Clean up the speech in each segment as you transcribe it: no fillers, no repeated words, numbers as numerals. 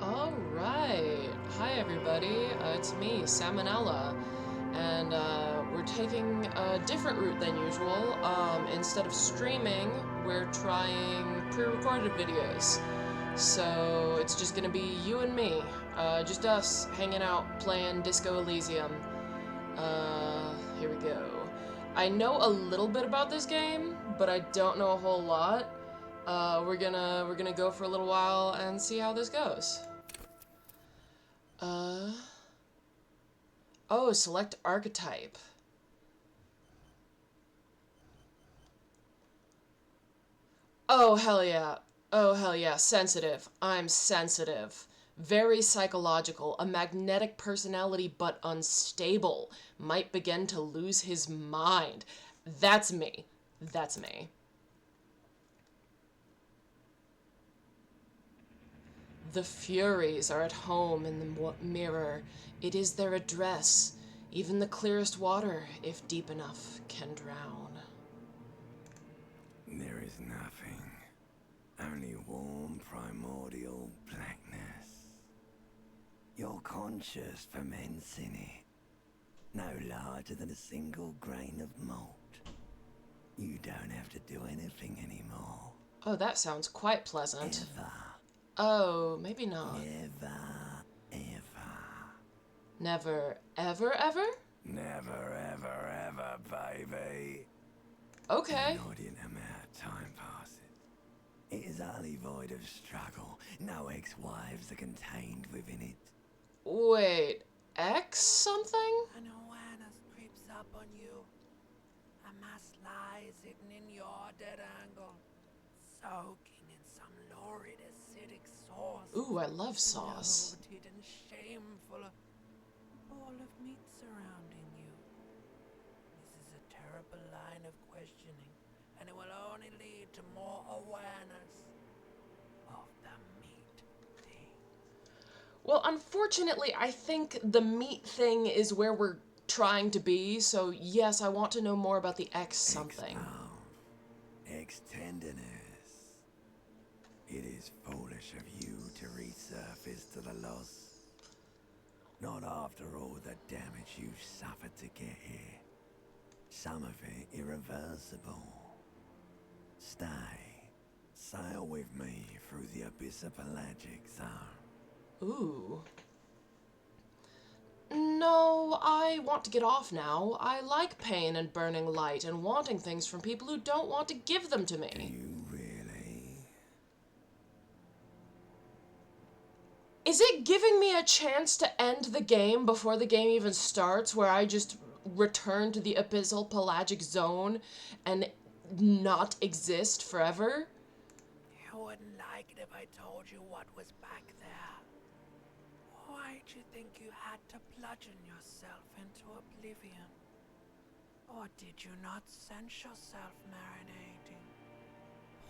Alright, hi everybody, it's me, Salmonella, and we're taking a different route than usual. Instead of streaming, we're trying pre-recorded videos. So it's just gonna be you and me, just us hanging out playing Disco Elysium. Here we go. I know a little bit about this game, but I don't know a whole lot. We're gonna go for a little while and see how this goes. Oh, select archetype. Oh, hell yeah. Oh, hell yeah. Sensitive. I'm sensitive. Very psychological. A magnetic personality, but unstable. Might begin to lose his mind. That's me. That's me. The Furies are at home in the mirror. It is their address. Even the clearest water, if deep enough, can drown. There is nothing. Only warm primordial blackness. Your conscious ferments in it. No larger than a single grain of malt. You don't have to do anything anymore. Oh, that sounds quite pleasant. Ever. Oh, maybe not. Never, ever. Never, ever, ever? Never, ever, ever, baby. Okay. An inordinate amount of time passes. It is utterly void of struggle. No ex-wives are contained within it. Wait, X something? An awareness creeps up on you. A mass lies hidden in your dead angle, soaking in some lurid acidic sauce. Ooh, I love sauce. Bloated and shameful. A ball of meat surrounding you. This is a terrible line of questioning, and it will only lead to more awareness of the meat thing. Well, unfortunately, I think the meat thing is where we're trying to be, so yes, I want to know more about the X something. Ex-love. Ex-tenderness. It is foolish of you to resurface to the loss. Not after all the damage you've suffered to get here. Some of it irreversible. Stay. Sail with me through the abyss of pelagic zone. Ooh. No, I want to get off now. I like pain and burning light and wanting things from people who don't want to give them to Do me. you really? Is it giving me a chance to end the game before the game even starts, where I just return to the abyssal pelagic zone and not exist forever? You wouldn't like it if I told you what was back there. Why'd you think you had to bludgeon yourself into oblivion? Or did you not sense yourself marinating?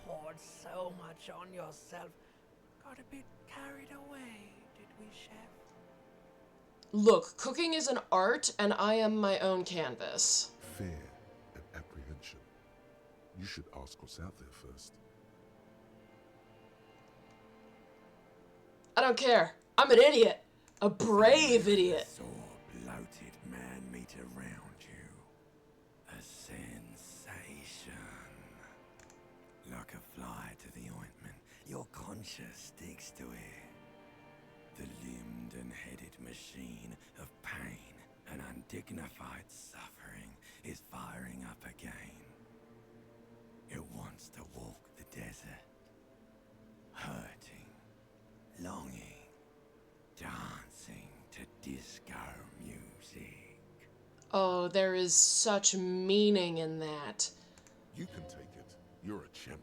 Poured so much on yourself, got a bit carried away, did we, chef? Look, cooking is an art, and I am my own canvas. Fear and apprehension. You should ask what's out there first. I don't care. I'm an idiot. A brave idiot. Saw bloated man meat around you. A sensation. Like a fly to the ointment, your conscience sticks to it. The limbed and headed machine of pain and undignified suffering is firing up again. It wants to walk the desert, hurting, longing, dancing to disco music. Oh, there is such meaning in that. You can take it. You're a champion.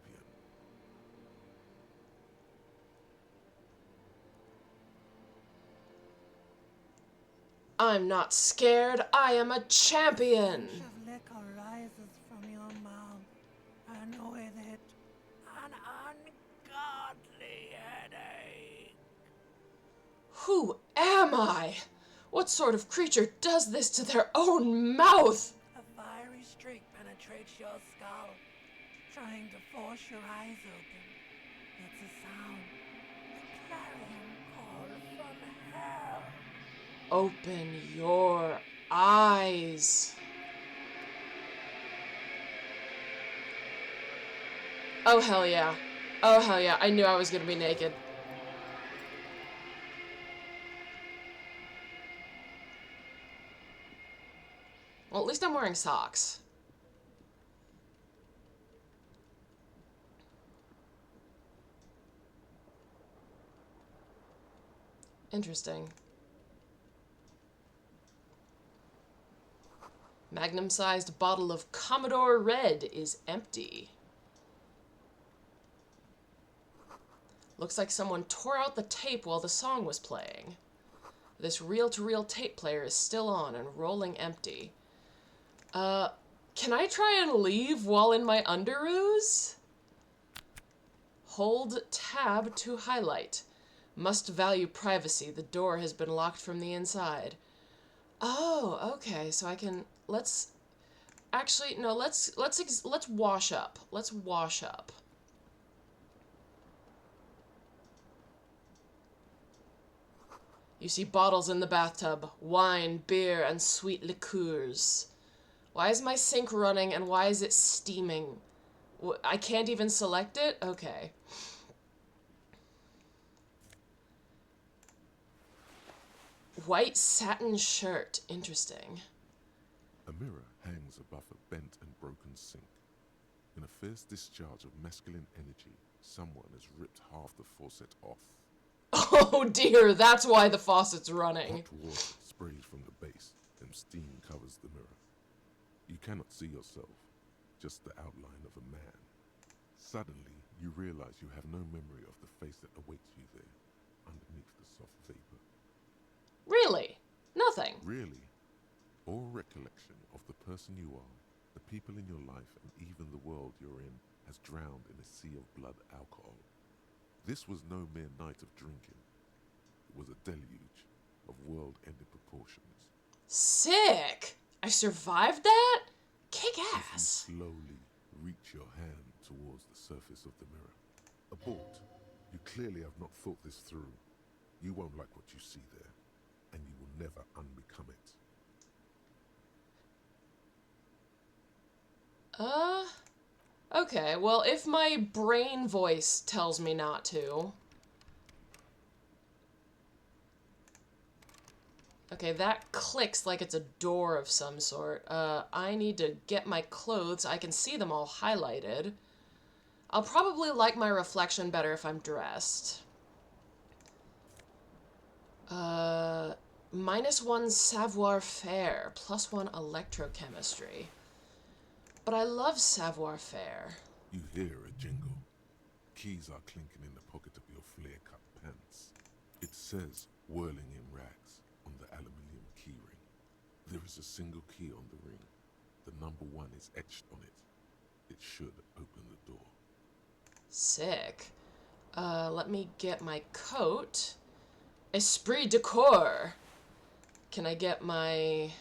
I'm not scared. I am a champion. Of liquor rises from your mouth, and with it, an ungodly headache. Who am I? What sort of creature does this to their own mouth? A fiery streak penetrates your skull, trying to force your eyes open. It's a sound, the clarion call Open your eyes. Oh, hell yeah. Oh, hell yeah. I knew I was gonna be naked. Well, at least I'm wearing socks. Interesting. Magnum-sized bottle of Commodore Red is empty. Looks like someone tore out the tape while the song was playing. This reel-to-reel tape player is still on and rolling empty. Can I try and leave while in my underoos? Hold tab to highlight. Must value privacy. The door has been locked from the inside. Oh, okay. So I can let's wash up. Let's wash up. You see bottles in the bathtub, wine, beer, and sweet liqueurs. Why is my sink running and why is it steaming? I can't even select it? Okay. White satin shirt. Interesting. A mirror hangs above a bent and broken sink. In a fierce discharge of masculine energy, someone has ripped half the faucet off. Oh dear, that's why the faucet's running. Hot water sprays from the base, and steam covers the mirror. You cannot see yourself, just the outline of a man. Suddenly, you realize you have no memory of the face that awaits you there, underneath the soft vapor. Really? Nothing. Really? All recollection of the person you are, the people in your life, and even the world you're in has drowned in a sea of blood alcohol. This was no mere night of drinking. It was a deluge of world-ending proportions. Sick! I survived that? Kick As ass. you slowly reach your hand towards the surface of the mirror. Abort. You clearly have not thought this through. You won't like what you see there, and you will never unbecome it. Okay, well, if my brain voice tells me not to... Okay, that clicks like it's a door of some sort. I need to get my clothes. I can see them all highlighted. I'll probably like my reflection better if I'm dressed. -1 savoir-faire, +1 electrochemistry. But I love savoir-faire. You hear a jingle. Keys are clinking in the pocket of your flare-cut pants. It says, whirling in rags, on the aluminium keyring. There is a single key on the ring. The number 1 is etched on it. It should open the door. Sick. Let me get my coat. Esprit de corps. Can I get my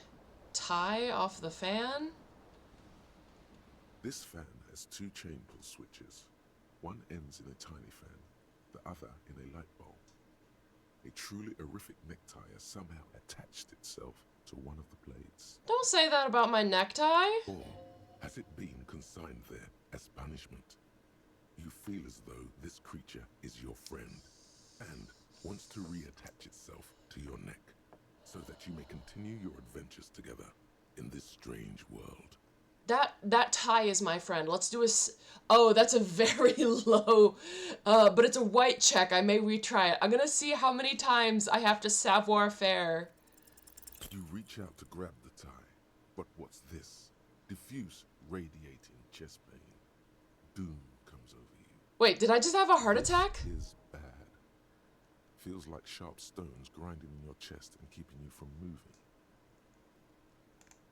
tie off the fan? This fan has 2 chain pull switches. One ends in a tiny fan, the other in a light bulb. A truly horrific necktie has somehow attached itself to one of the blades. Don't say that about my necktie. Or has it been consigned there as punishment? You feel as though this creature is your friend and wants to reattach itself to your neck so that you may continue your adventures together in this strange world. That tie is my friend. Let's do oh, that's a very low, but it's a white check. I may retry it. I'm gonna see how many times I have to savoir-faire. You reach out to grab the tie, but what's this? Diffuse, radiating chest pain. Doom comes over you. Wait, did I just have a heart attack? This is bad. Feels like sharp stones grinding in your chest and keeping you from moving.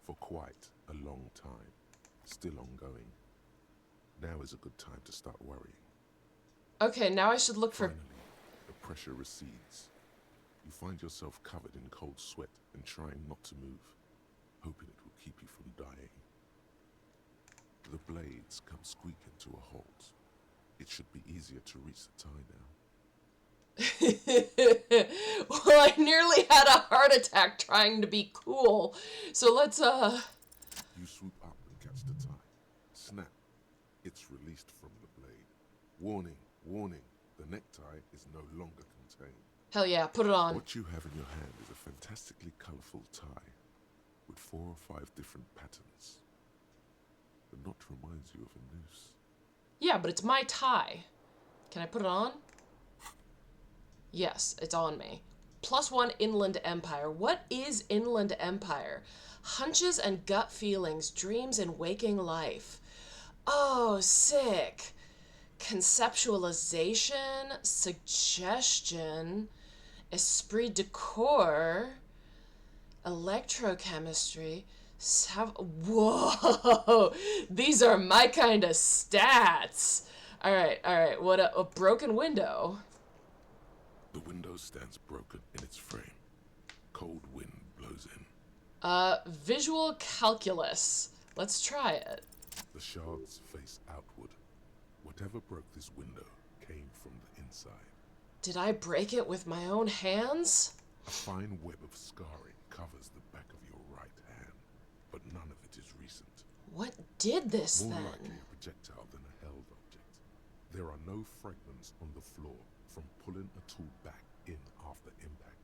For quite a long time. Still ongoing. Now is a good time to start worrying. Okay, now I should look for... Finally, the pressure recedes. You find yourself covered in cold sweat and trying not to move, hoping it will keep you from dying. The blades come squeaking to a halt. It should be easier to reach the tie now. Well, I nearly had a heart heart attack trying to be cool. So let's, You swoop up and catch the tie. Snap. It's released from the blade. Warning, warning. The necktie is no longer contained. Hell yeah, put it on. What you have in your hand is a fantastically colourful tie with 4 or 5 different patterns. The knot reminds you of a noose. Yeah, but it's my tie. Can I put it on? Yes, it's on me. +1 Inland Empire. What is Inland Empire? Hunches and gut feelings, dreams and waking life. Oh, sick. Conceptualization, suggestion, esprit de corps, electrochemistry, whoa, these are my kind of stats. All right, what a broken window. The window stands broken in its frame. Cold wind blows in. Visual calculus. Let's try it. The shards face outward. Whatever broke this window came from the inside. Did I break it with my own hands? A fine web of scarring covers the back of your right hand, but none of it is recent. What did this More then? likely a projectile than a held object. There are no fragments on the floor from pulling a tool back in after impact.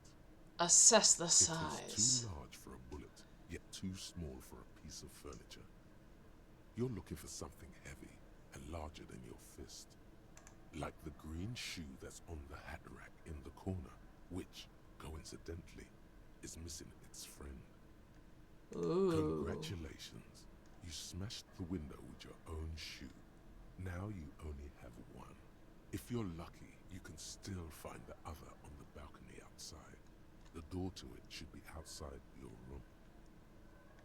Assess the It is size. too large for a bullet, yet too small for a piece of furniture. You're looking for something heavy and larger than your fist. Like the green shoe that's on the hat rack in the corner, which, coincidentally, is missing its friend. Ooh. Congratulations. You smashed the window with your own shoe. Now you only have one. If you're lucky, you can still find the other on the balcony outside. The door to it should be outside your room.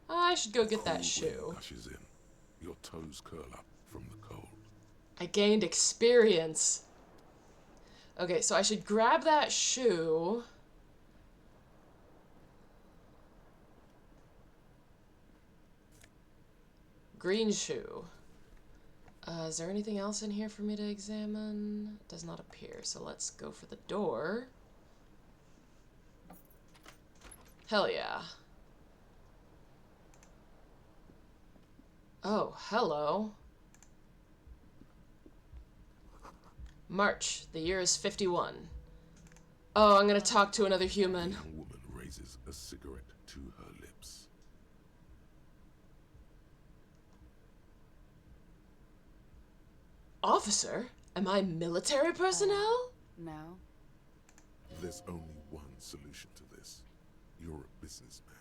I should go get that Cold shoe. wind rushes in. Your toes curl up from the cold. I gained experience. Okay, so I should grab that shoe. Green shoe. Is there anything else in here for me to examine? Does not appear, so let's go for the door. Hell yeah. Oh, hello. March. The year is 51. Oh, I'm gonna talk to another The human. young woman raises a cigarette to her lips. Officer? Am I military personnel? No. There's only one solution to this. You're a businessman.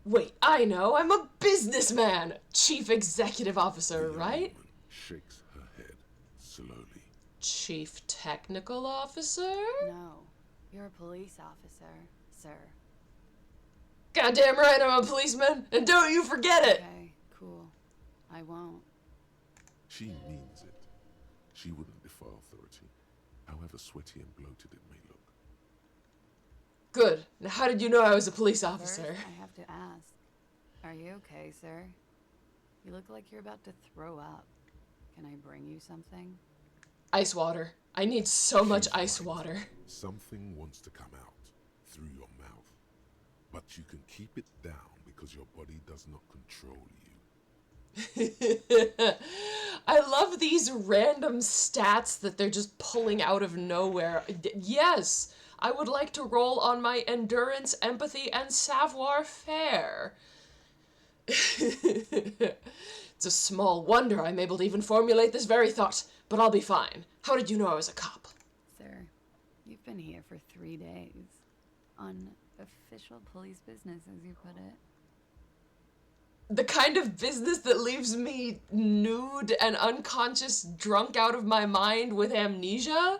Wait, I know. I'm a businessman. Chief Executive The Officer, young right? woman shakes her head slowly. Chief Technical Officer? No. You're a police officer, sir. Goddamn right, I'm a policeman, and don't you forget it. Okay, cool. I won't. She means it. She wouldn't defy authority, however sweaty and bloated it may look. Good. Now, how did you know I was a police First, officer? I have to ask. Are you okay, sir? You look like you're about to throw up. Can I bring you something? Ice water. I need so much She's ice right. water. Something wants to come out through your mouth, but you can keep it down because your body does not control you. I love these random stats that they're just pulling out of nowhere. Yes, I would like to roll on my endurance, empathy, and savoir-faire. It's a small wonder I'm able to even formulate this very thought, but I'll be fine. How did you know I was a cop? Sir, you've been here for 3 days. On official police business, as you put it. The kind of business that leaves me nude and unconscious, drunk out of my mind with amnesia?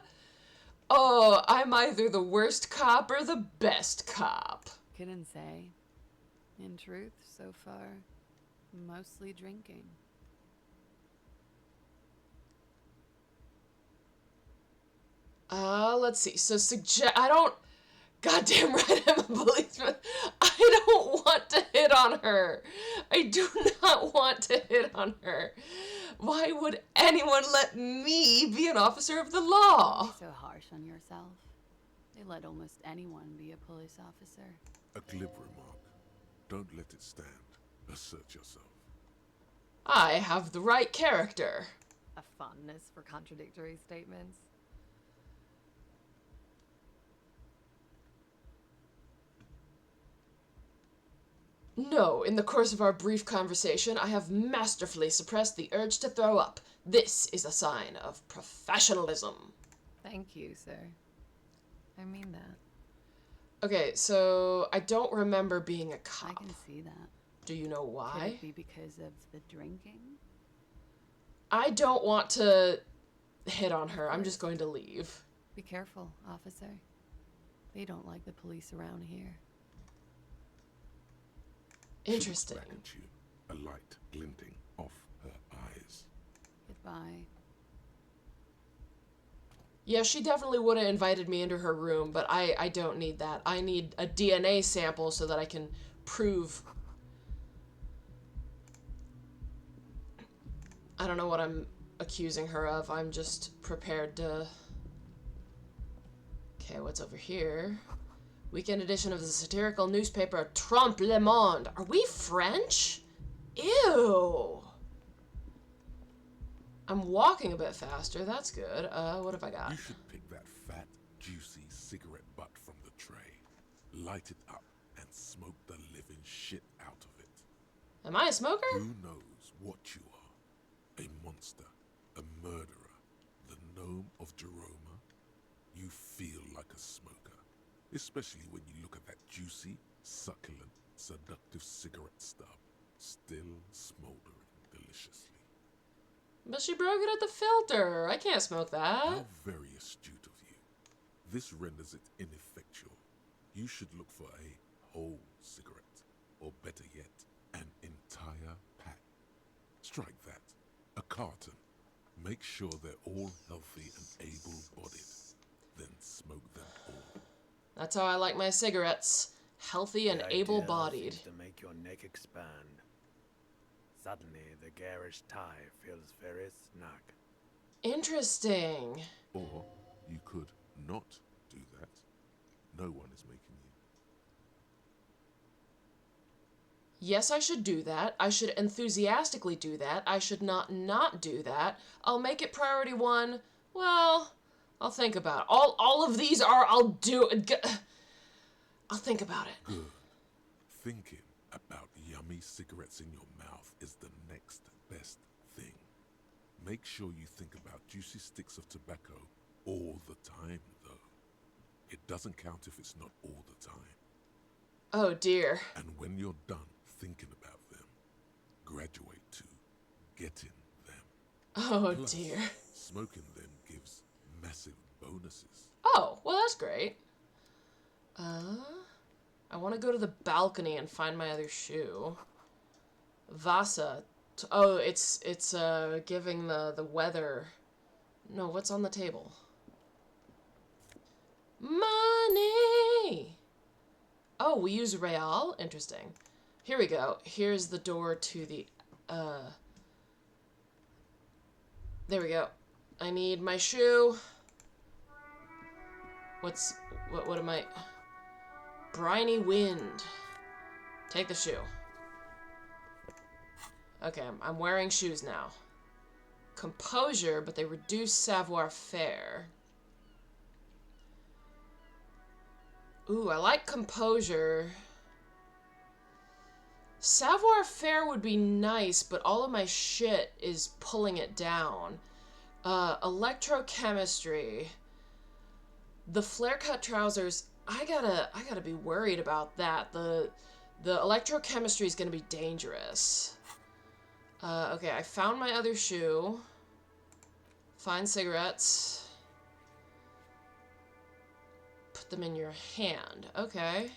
Oh, I'm either the worst cop or the best cop. Couldn't say. In truth, so far, mostly drinking. Let's see. So I don't... Goddamn right, I'm a policeman. I don't want to hit on her. I do not want to hit on her. Why would anyone let me be an officer of the law? Don't be so harsh on yourself. They let almost anyone be a police officer. A glib remark. Don't let it stand. Assert yourself. I have the right character. A fondness for contradictory statements. No, in the course of our brief conversation, I have masterfully suppressed the urge to throw up. This is a sign of professionalism. Thank you, sir. I mean that. Okay, so I don't remember being a I cop. can see that. Do you know Could why? it be because of the drinking? I don't want to hit on her. I'm just going to leave. Be careful, officer. They don't like the police around here. Interesting. She looks back at you, a light glinting off her eyes. Goodbye. Yeah, she definitely would have invited me into her room, but I don't need that. I need a DNA sample so that I can prove... I don't know what I'm accusing her of. I'm just prepared to... Okay, what's over here? Weekend edition of the satirical newspaper Trompe Le Monde. Are we French? Ew! I'm walking a bit faster. That's good. What have I got? You should pick that fat, juicy cigarette butt from the tray, light it up, and smoke the living shit out of it. Am I a smoker? Who knows what you are? A monster, a murderer, the gnome of Jeroma? You feel like a smoker, especially when you look at that juicy, succulent, seductive cigarette stub, still smoldering deliciously. But she broke it at the filter. I can't smoke that. How very astute of you. This renders it ineffectual. You should look for a whole cigarette, or better yet, an entire pack. Strike that. A carton. Make sure they're all healthy and able-bodied. Then smoke them all. That's how I like my cigarettes. Healthy and The idea able-bodied. seems to make your neck expand. Suddenly, the garish tie feels very snug. Interesting. Or you could not do that. No one is making you. Yes, I should do that. I should enthusiastically do that. I should not do that. I'll make it priority one. Well, I'll think about it. All of these are I'll do. I'll think about it. Good. Thinking about yummy cigarettes in your mouth is the next best thing. Make sure you think about juicy sticks of tobacco all the time, though. It doesn't count if it's not all the time. Oh dear. And when you're done thinking about them, graduate to getting them. Oh Plus, dear. smoking them gives massive bonuses. Oh, well that's great. I want to go to the balcony and find my other shoe. Vasa. Oh, it's giving the weather. No, what's on the table? Money! Oh, we use real? Interesting. Here we go. Here's the door to the, there we go. I need my shoe. What am I? Briny wind. Take the shoe. Okay, I'm wearing shoes now. Composure, but they reduce savoir-faire. Ooh, I like composure. Savoir-faire would be nice, but all of my shit is pulling it down. Electrochemistry. The flare-cut trousers, I gotta be worried about that. The electrochemistry is gonna be dangerous. Okay, I found my other shoe. Find cigarettes. Put them in your hand. Okay.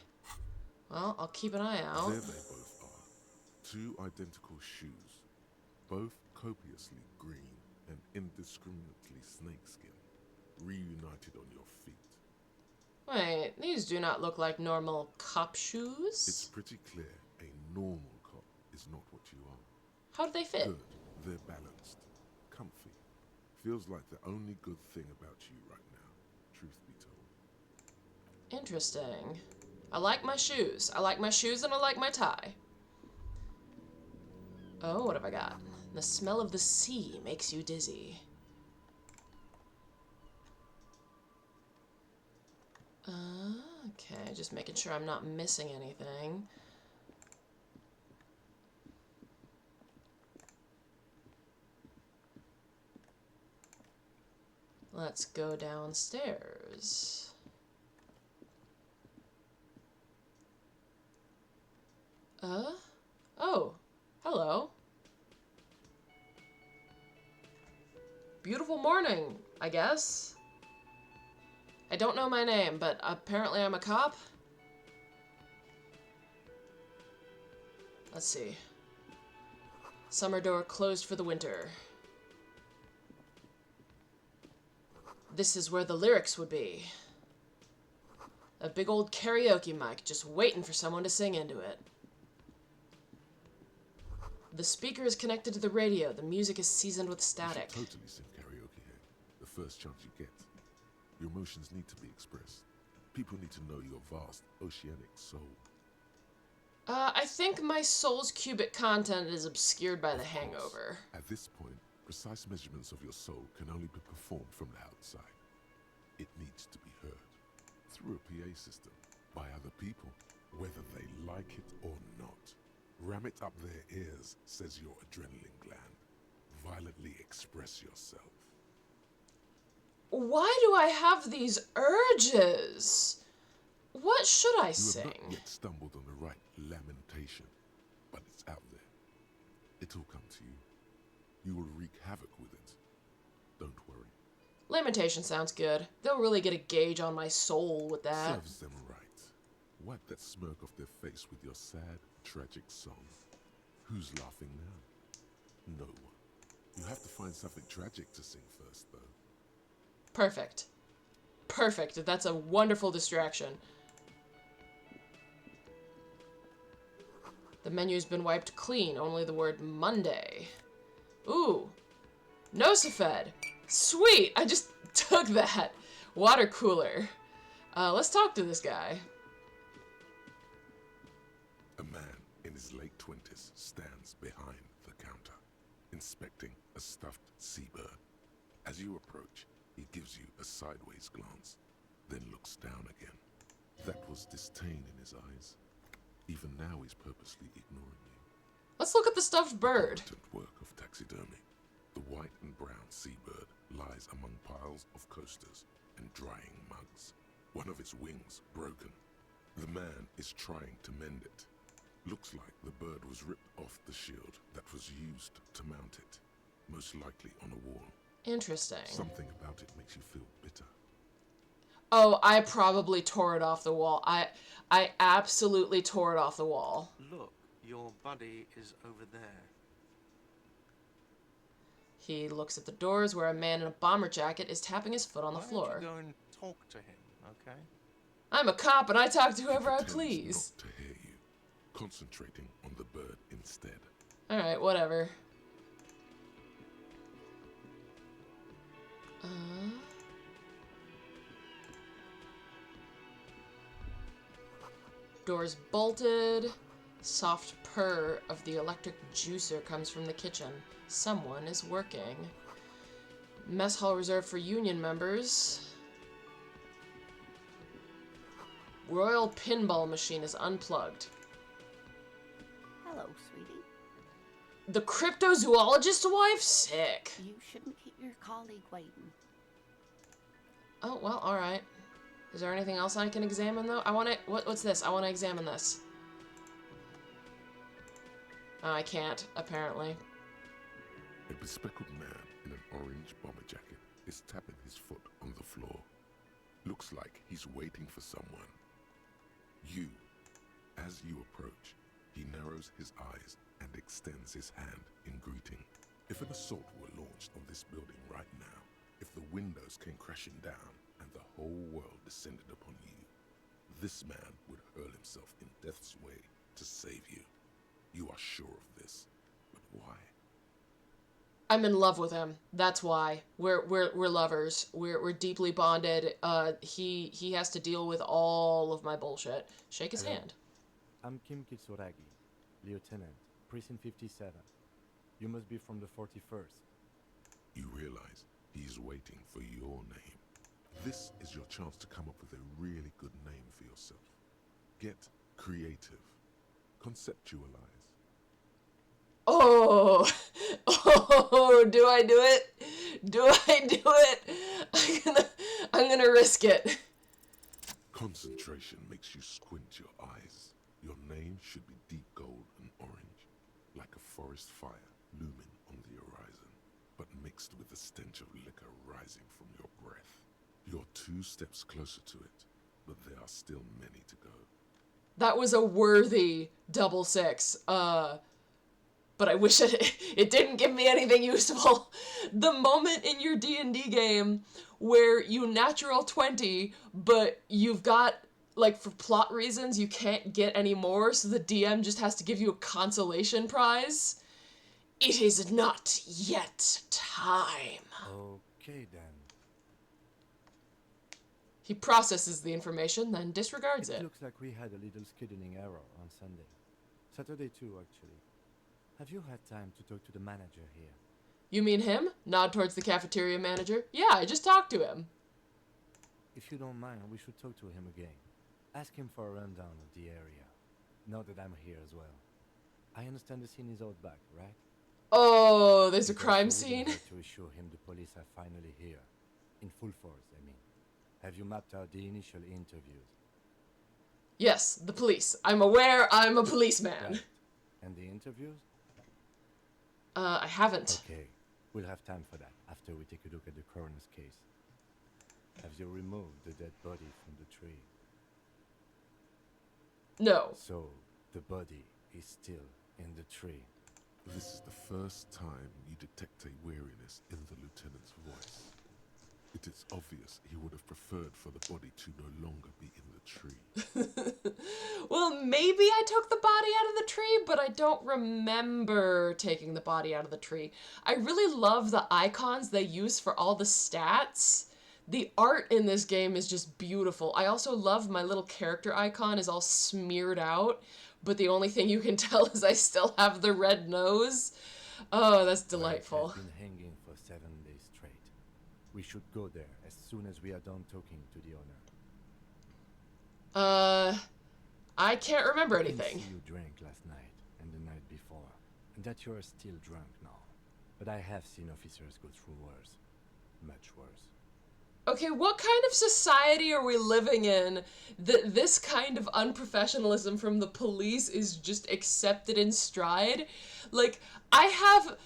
Well, I'll keep an eye out. There they both are. Two identical shoes, both copiously green and indiscriminately snakeskin, reunited on your feet. Wait, these do not look like normal cop shoes. It's pretty clear a normal cop is not what you are. How do they fit? Good. They're balanced. Comfy. Feels like the only good thing about you right now, truth be told. Interesting. I like my shoes. I like my shoes and I like my tie. Oh, what have I got? The smell of the sea makes you dizzy. Okay, just making sure I'm not missing anything. Let's go downstairs. Oh, hello. Beautiful morning, I guess. I don't know my name, but apparently I'm a cop. Let's see. Summer door closed for the winter. This is where the lyrics would be. A big old karaoke mic just waiting for someone to sing into it. The speaker is connected to the radio. The music is seasoned with static. You should totally sing karaoke here. The first chance you get. Your emotions need to be expressed. People need to know your vast, oceanic soul. I think my soul's cubic content is obscured by the Of course, hangover. At this point, precise measurements of your soul can only be performed from the outside. It needs to be heard through a PA system by other people, whether they like it or not. Ram it up their ears, says your adrenaline gland. Violently express yourself. Why do I have these urges? What should I You have sing? not yet stumbled on the right lamentation, but it's out there. It'll come to you. You will wreak havoc with it. Don't worry. Lamentation sounds good. They'll really get a gauge on my soul with that. Serves them right. Wipe that smirk off their face with your sad, tragic song. Who's laughing now? No one. You have to find something tragic to sing first, though. Perfect. Perfect. That's a wonderful distraction. The menu's been wiped clean. Only the word Monday. Ooh. Nosafed. Sweet. I just took that. Water cooler. Let's talk to this guy. A man in his late 20s stands behind the counter, inspecting a stuffed seabird. As you approach, he gives you a sideways glance, then looks down again. That was disdain in his eyes. Even now he's purposely ignoring you. Let's look at the stuffed bird. Competent work of taxidermy. The white and brown seabird lies among piles of coasters and drying mugs. One of its wings broken. The man is trying to mend it. Looks like the bird was ripped off the shield that was used to mount it. Most likely on a wall. Interesting. Something about it makes you feel bitter. Oh, I probably tore it off the wall. I absolutely tore it off the wall. Look, your buddy is over there. He looks at the doors where a man in a bomber jacket is tapping his foot on the Why floor. don't you go and talk to him, okay? I'm a cop and I talk to whoever I Pretends please. not to hear you, concentrating on the bird instead. Alright, whatever. Doors bolted. Soft purr of the electric juicer comes from the kitchen. Someone is working. Mess hall reserved for union members. Royal pinball machine is unplugged. Hello, sweetie. The cryptozoologist's wife? Sick. You shouldn't keep your colleague waiting. Oh, well, alright. Is there anything else I can examine, though? I want to... What's this? I want to examine this. Oh, I can't, apparently. A bespectacled man in an orange bomber jacket is tapping his foot on the floor. Looks like he's waiting for someone. You. As you approach, he narrows his eyes and extends his hand in greeting. If an assault were launched on this building right now, if the windows came crashing down and the whole world descended upon you, this man would hurl himself in death's way to save you. You are sure of this, but why? I'm in love with him. That's why. We're lovers. We're deeply bonded. He has to deal with all of my bullshit. Shake his Hello. hand. I'm Kim Kitsuragi, Lieutenant, Precinct 57. You must be from the 41st. You realize he's waiting for your name. This is your chance to come up with a really good name for yourself. Get creative. Conceptualize. Oh, oh, do I do it? Do I do it? I'm gonna risk it. Concentration makes you squint your eyes. Your name should be deep gold and orange, like a forest fire looming on the horizon, but mixed with the stench of liquor rising from your breath. You're 2 steps closer to it, but there are still many to go. That was a worthy double 6. But I wish it didn't give me anything useful. The moment in your D&D game where you natural 20, but you've got, like, for plot reasons, you can't get any more, so the DM just has to give you a consolation prize. It is not yet time. Okay then. He processes the information, then disregards It it. looks like we had a little scheduling error on Sunday. Saturday too, actually. Have you had time to talk to the manager here? You mean him? Nod towards the cafeteria manager. Yeah, I just talked to him. If you don't mind, we should talk to him again. Ask him for a rundown of the area. Now that I'm here as well. I understand the scene is out back, right? Oh, there's a Because crime we scene. would like to assure him the police are finally here. In full force, I mean. Have you mapped out the initial interviews? Yes, the police. I'm aware I'm a policeman. Right. And the interviews? I haven't. Okay, we'll have time for that after we take a look at the coroner's case. Have you removed the dead body from the tree? No. So, the body is still in the tree. This is the first time you detect a weariness in the lieutenant's voice. It is obvious he would have preferred for the body to no longer be in the tree. Well, maybe I took the body out of the tree, but I don't remember taking the body out of the tree. I really love the icons they use for all the stats. The art in this game is just beautiful. I also love my little character icon is all smeared out, but the only thing you can tell is I still have the red nose. Oh, that's delightful. Wife has been hanging for 7 days straight. We should go there as soon as we are done talking to the owner. I can't remember I can anything. see you drank last night and the night before, and that you are still drunk now. But I have seen officers go through worse. Much worse. Okay, what kind of society are we living in that this kind of unprofessionalism from the police is just accepted in stride? Like, I have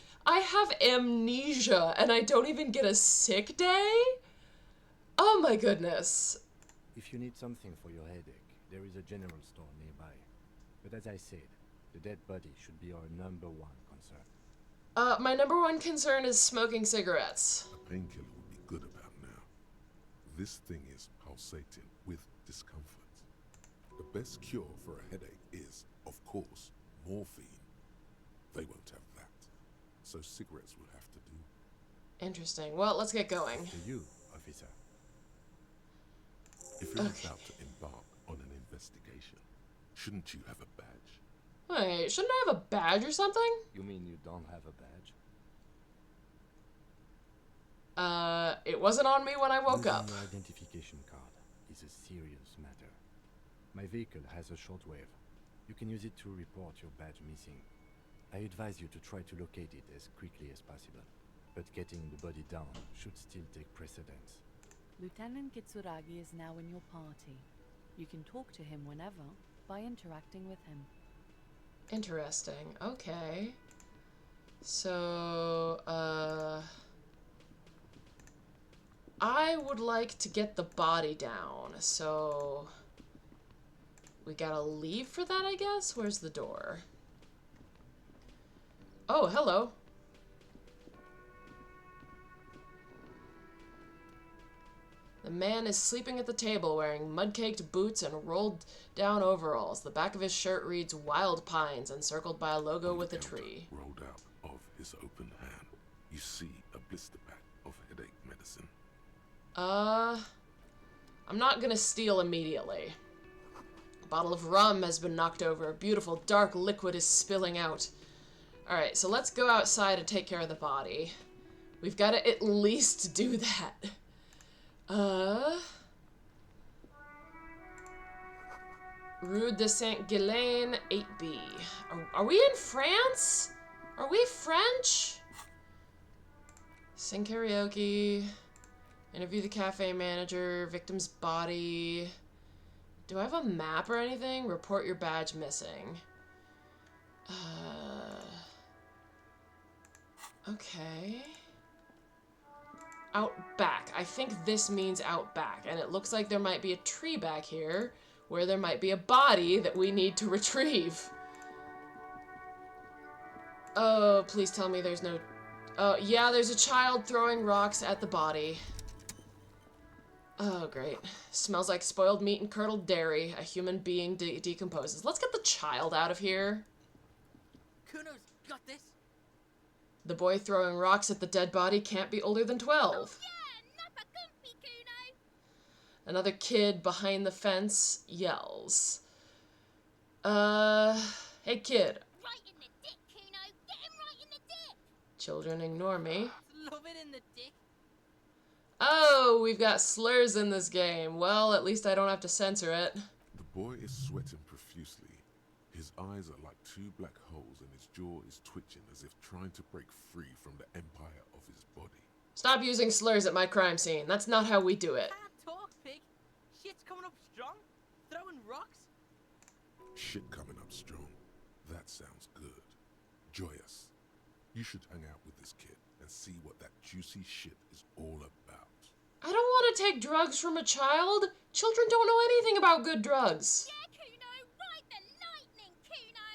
amnesia and I don't even get a sick day? Oh my goodness. If you need something for your headache, there is a general store nearby. But as I said, the dead body should be our number 1 concern. My number 1 concern is smoking cigarettes. A painkiller would be good about now. This thing is pulsating with discomfort. The best cure for a headache is, of course, morphine. They won't have that. So cigarettes will have to do. Interesting. Well, let's get going. To you, officer. If you're about to embark on an investigation, shouldn't you have a badge? Wait, shouldn't I have a badge or something? You mean you don't have a badge? It wasn't on me when I woke Losing up. your identification card is a serious matter. My vehicle has a shortwave. You can use it to report your badge missing. I advise you to try to locate it as quickly as possible, but getting the body down should still take precedence. Lieutenant Kitsuragi is now in your party. You can talk to him whenever by interacting with him. Interesting. Okay. So, I would like to get the body down, so we gotta leave for that, I guess? Where's the door? Oh, hello. The man is sleeping at the table wearing mud-caked boots and rolled-down overalls. The back of his shirt reads Wild Pines, encircled by a logo with a tree. Rolled out of his open hand. You see a blister pack of headache medicine. I'm not gonna steal immediately. A bottle of rum has been knocked over. A beautiful dark liquid is spilling out. Alright, so let's go outside and take care of the body. We've got to at least do that. Rue de Saint-Ghislain, 8B. Are we in France? Are we French? Sing karaoke. Interview the cafe manager. Victim's body. Do I have a map or anything? Report your badge missing. Okay. Out back. I think this means out back. And it looks like there might be a tree back here where there might be a body that we need to retrieve. Oh, please tell me there's no... Oh, yeah, there's a child throwing rocks at the body. Oh, great. Smells like spoiled meat and curdled dairy. A human being decomposes. Let's get the child out of here. Kuno's got this. The boy throwing rocks at the dead body can't be older than 12. Another kid behind the fence yells. Hey kid. Right in the dick, Kuno. Get him right in the dick. Children ignore me. Love it in the dick. Oh, we've got slurs in this game. Well, at least I don't have to censor it. The boy is sweating profusely. His eyes are like two black holes and his jaw is twitching as if trying to break free from the empire of his body. Stop using slurs at my crime scene. That's not how we do it. Can't talk, pig. Shit's coming up strong. Throwing rocks. Shit coming up strong. That sounds good. Joyous. You should hang out with this kid and see what that juicy shit is all about. I don't want to take drugs from a child. Children don't know anything about good drugs. Yeah, Kuno. Ride the lightning, Kuno.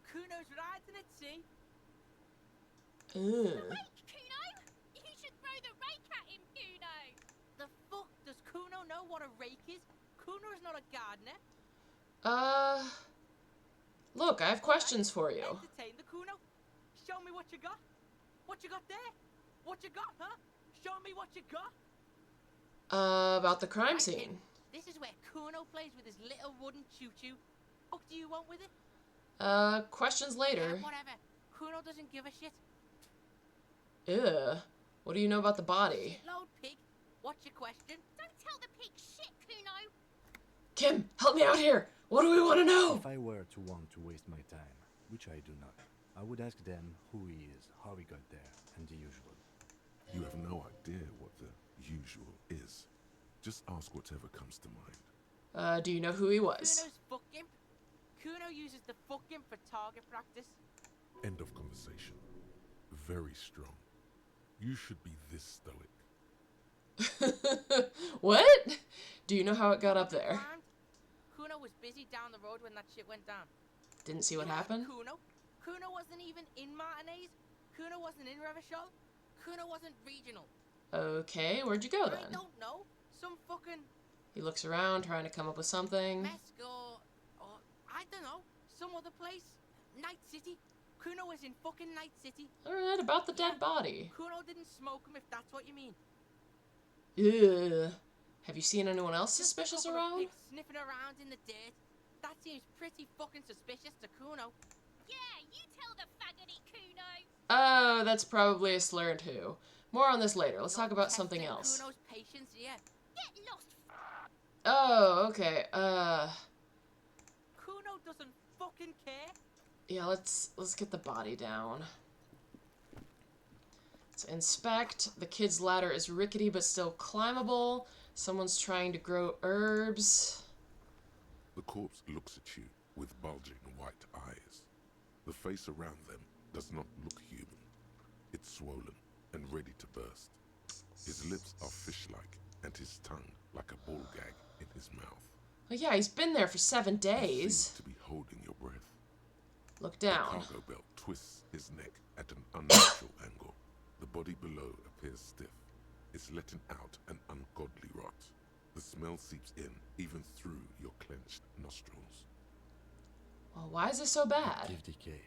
Kuno's riding it, see? Rake, Kuno. You should throw the rake at him, Kuno. The fuck does Kuno know what a rake is? Kuno's not a gardener. Look, I have questions for you. Entertain the Kuno. Show me what you got. What you got there? What you got, huh? Show me what you got. About the crime Right, kid. scene. This is where Kuno plays with his little wooden choo-choo. What do you want with it? Questions later. Yeah, whatever. Kuno doesn't give a shit. Ew. What do you know about the body? Shitload pig. What's your question? Don't tell the pig shit, Kuno. Kim, help me out here. What do we want to know? If I were to want to waste my time, which I do not, I would ask them who he is, how he got there, and the usual. You have no idea what the usual is. Just ask whatever comes to mind. Do you know who he was? Kuno's fuck imp. Kuno uses the fuck imp for target practice. End of conversation. Very strong. You should be this stoic. What? Do you know how it got up there? Planned. Kuno was busy down the road when that shit went down. Didn't see what You know happened? Kuno? Kuno wasn't even in Martinez. Kuno wasn't in Revachol. Kuno wasn't regional. Okay, where'd you go I then? don't know. Some fucking He looks around, trying to come up with something. Mesco or I don't know. Some other place. Night City. Kuno was in fucking Night City. Alright, about the dead body. Kuno didn't smoke him if that's what you mean. Ugh. Have you seen anyone else Just a suspicious couple of around? pigs sniffing around in the dirt. That seems pretty fucking suspicious to Kuno. Yeah, you tell the faggoty, Kuno. Oh, that's probably a slur too. More on this later. Let's talk about something Testing else. Kuno's patience, yeah. Get lost. Oh, okay. Kuno doesn't fucking care. Yeah, let's get the body down. Let's inspect. The kid's ladder is rickety but still climbable. Someone's trying to grow herbs. The corpse looks at you with bulging white eyes. The face around them does not look human. It's swollen and ready to burst. His lips are fish-like and his tongue like a ball gag in his mouth. Well, yeah, he's been there for 7 You days. seem to be holding your breath. Look The down. cargo belt twists his neck at an unnatural angle. The body below appears stiff. It's letting out an ungodly rot. The smell seeps in even through your clenched nostrils. Well, why is this so bad? Give decay.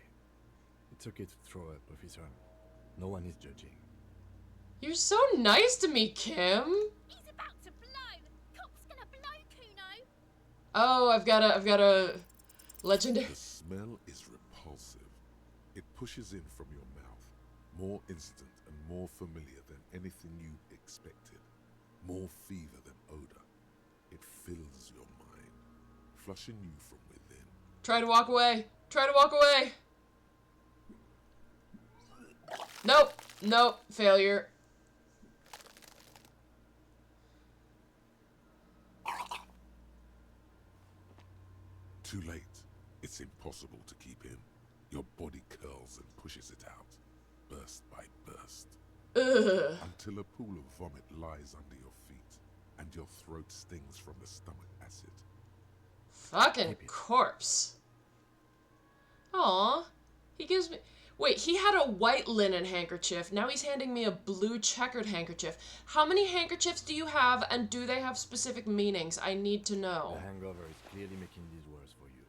It's okay to throw up, officer. No one is judging. You're so nice to me, Kim. He's about to blow. Cop's gonna blow, Kuno. Oh, I've got a legendary. The smell is repulsive. It pushes in from your mouth, more instant and more familiar than anything you expected, more fever than odor. It fills your mind, flushing you from within. Try to walk away. Try to walk away. Nope. Nope. Failure. Too late. It's impossible to keep in. Your body curls and pushes it out, burst by burst. Ugh. Until a pool of vomit lies under your feet, and your throat stings from the stomach acid. Fucking corpse. Aw. He gives me... Wait, he had a white linen handkerchief. Now he's handing me a blue checkered handkerchief. How many handkerchiefs do you have, and do they have specific meanings? I need to know. The hangover is clearly making these worse for you.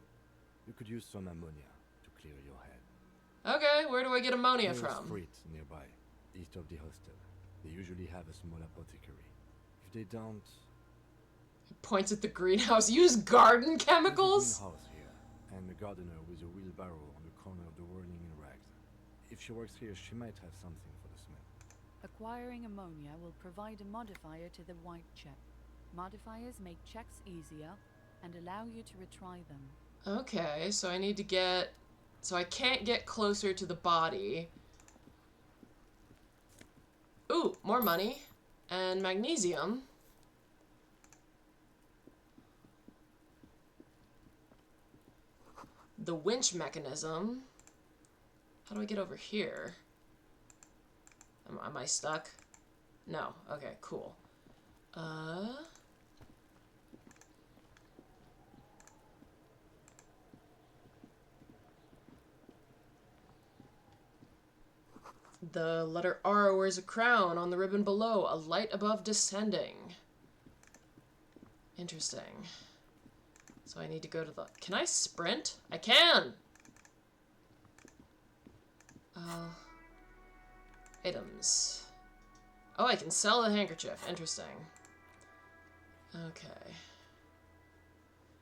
You could use some ammonia to clear your head. Okay, where do I get ammonia There is from? fruit nearby, east of the hostel. They usually have a small apothecary. If they don't... He points at the greenhouse. Use garden There's a chemicals? greenhouse here, and a gardener with a wheelbarrow on the corner of the whirling in rags. If she works here, she might have something for the smell. Acquiring ammonia will provide a modifier to the white check. Modifiers make checks easier and allow you to retry them. Okay, so I need to get... So I can't get closer to the body. Ooh, more money. And magnesium. The winch mechanism. How do I get over here? Am I stuck? No. Okay, cool. The letter R wears a crown on the ribbon below, a light above descending. Interesting. So I need to go to the... Can I sprint? I can! Items. Oh, I can sell the handkerchief. Interesting. Okay.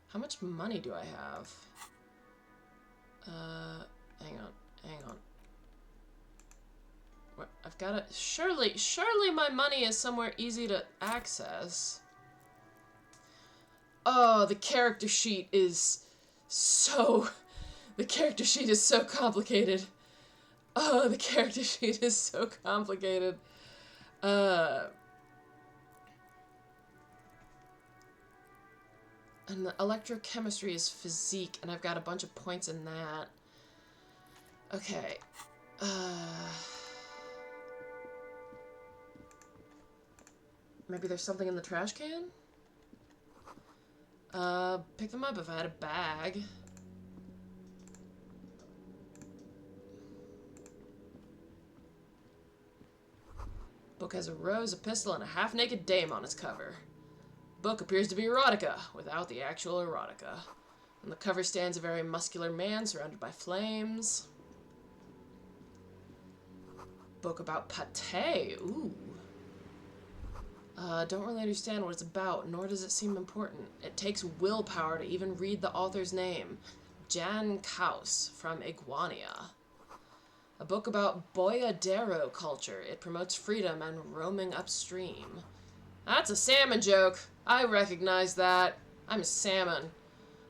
How much money do I have? Hang on. What? I've got to... Surely my money is somewhere easy to access. Oh, the character sheet is so... The character sheet is so complicated. Oh, the character sheet is so complicated. And the electrochemistry is physique, and I've got a bunch of points in that. Okay. Maybe there's something in the trash can? Pick them up if I had a bag. Book has a rose, a pistol, and a half-naked dame on its cover. Book appears to be erotica, without the actual erotica. On the cover stands a very muscular man surrounded by flames. Book about pate. Ooh. Don't really understand what it's about, nor does it seem important. It takes willpower to even read the author's name. Jan Kaus from Iguania. A book about boyadero culture. It promotes freedom and roaming upstream. That's a salmon joke. I recognize that. I'm a salmon.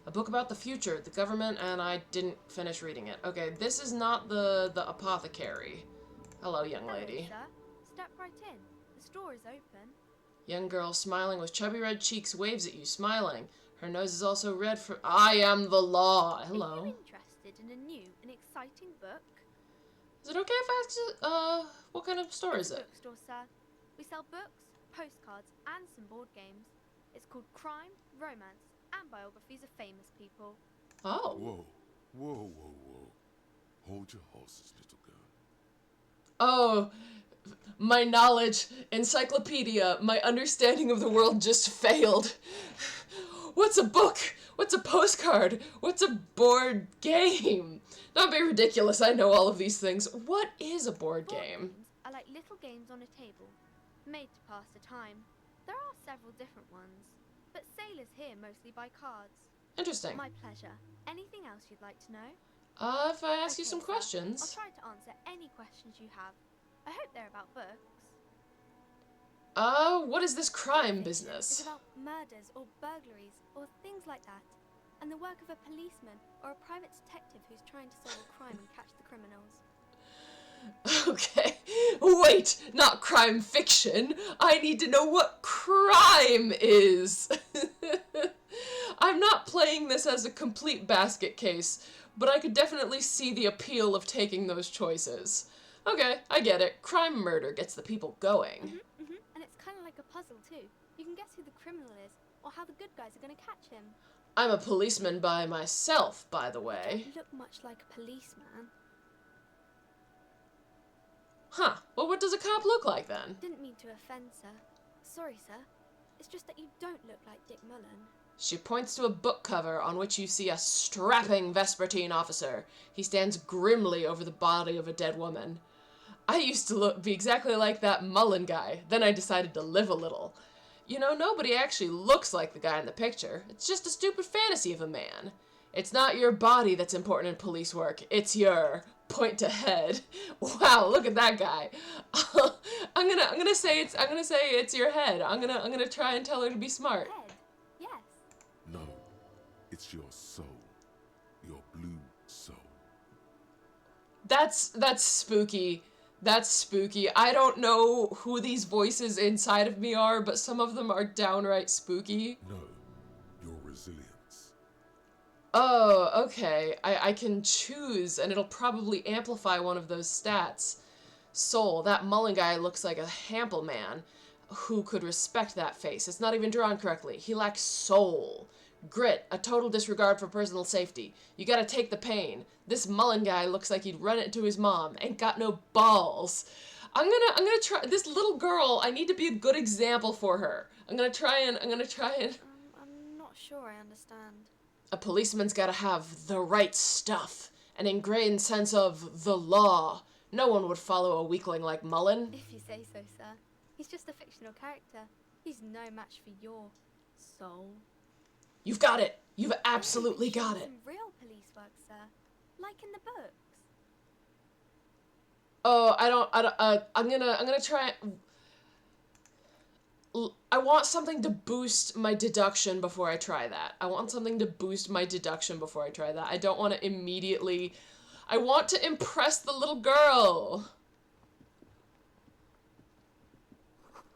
A book about the future, the government, and I didn't finish reading it. Okay, this is not the apothecary. Hello, young lady. Hello, sir. Step right in. The store is open. Young girl smiling with chubby red cheeks waves at you, smiling. Her nose is also red for... I am the law. Hello. Are you interested in a new and exciting book? Is it okay if I ask, what kind of store is It's a it? bookstore, sir. We sell books, postcards, and some board games. It's called Crime, Romance, and Biographies of Famous People. Oh. Whoa. Hold your horses, little girl. Oh, my knowledge, encyclopedia, my understanding of the world just failed. What's a book? What's a postcard? What's a board game? Don't be ridiculous, I know all of these things. What is a board game? Board games are like little games on a table, made to pass the time. There are several different ones, but sailors here mostly buy cards. Interesting. My pleasure. Anything else you'd like to know? If I ask you some Sir, questions. I'll try to answer any questions you have. I hope they're about books. What is this crime Fiction business? is about murders or burglaries or things like that, and the work of a policeman or a private detective who's trying to solve a crime and catch the criminals. Okay. Wait, not crime fiction. I need to know what crime is. I'm not playing this as a complete basket case, but I could definitely see the appeal of taking those choices. Okay, I get it. Crime murder gets the people going. And it's kind of like a puzzle too. You can guess who the criminal is or how the good guys are going to catch him. I'm a policeman by myself, by the way. You don't look much like a policeman. Huh. Well, what does a cop look like then? Didn't mean to offend, sir. Sorry, sir. It's just that you don't look like Dick Mullen. She points to a book cover on which you see a strapping Vespertine officer. He stands grimly over the body of a dead woman. I used to be exactly like that Mullen guy. Then I decided to live a little. You know, nobody actually looks like the guy in the picture. It's just a stupid fantasy of a man. It's not your body that's important in police work. It's your point to head. Wow, look at that guy. I'm gonna say it's your head. I'm gonna try and tell her to be smart. Head? Yes. No, it's your soul. Your blue soul. That's spooky. That's spooky. I don't know who these voices inside of me are, but some of them are downright spooky. No, your resilience. Oh, okay. I can choose, and it'll probably amplify one of those stats. Soul. That Mullen guy looks like a Hample man who could respect that face. It's not even drawn correctly. He lacks soul. Grit. A total disregard for personal safety. You gotta take the pain. This Mullen guy looks like he'd run it to his mom. Ain't got no balls. I'm gonna try this little girl. I need to be a good example for her. I'm gonna try and I'm not sure I understand. A policeman's gotta have the right stuff, an ingrained sense of the law. No one would follow a weakling like Mullen. If you say so, sir. He's just a fictional character. He's no match for your soul. You've got it. You've absolutely got it. Some real police work, sir. Like in the books. Oh, I'm gonna try. I want something to boost my deduction before I try that. I want something to boost my deduction before I try that. I don't want to immediately. I want to impress the little girl.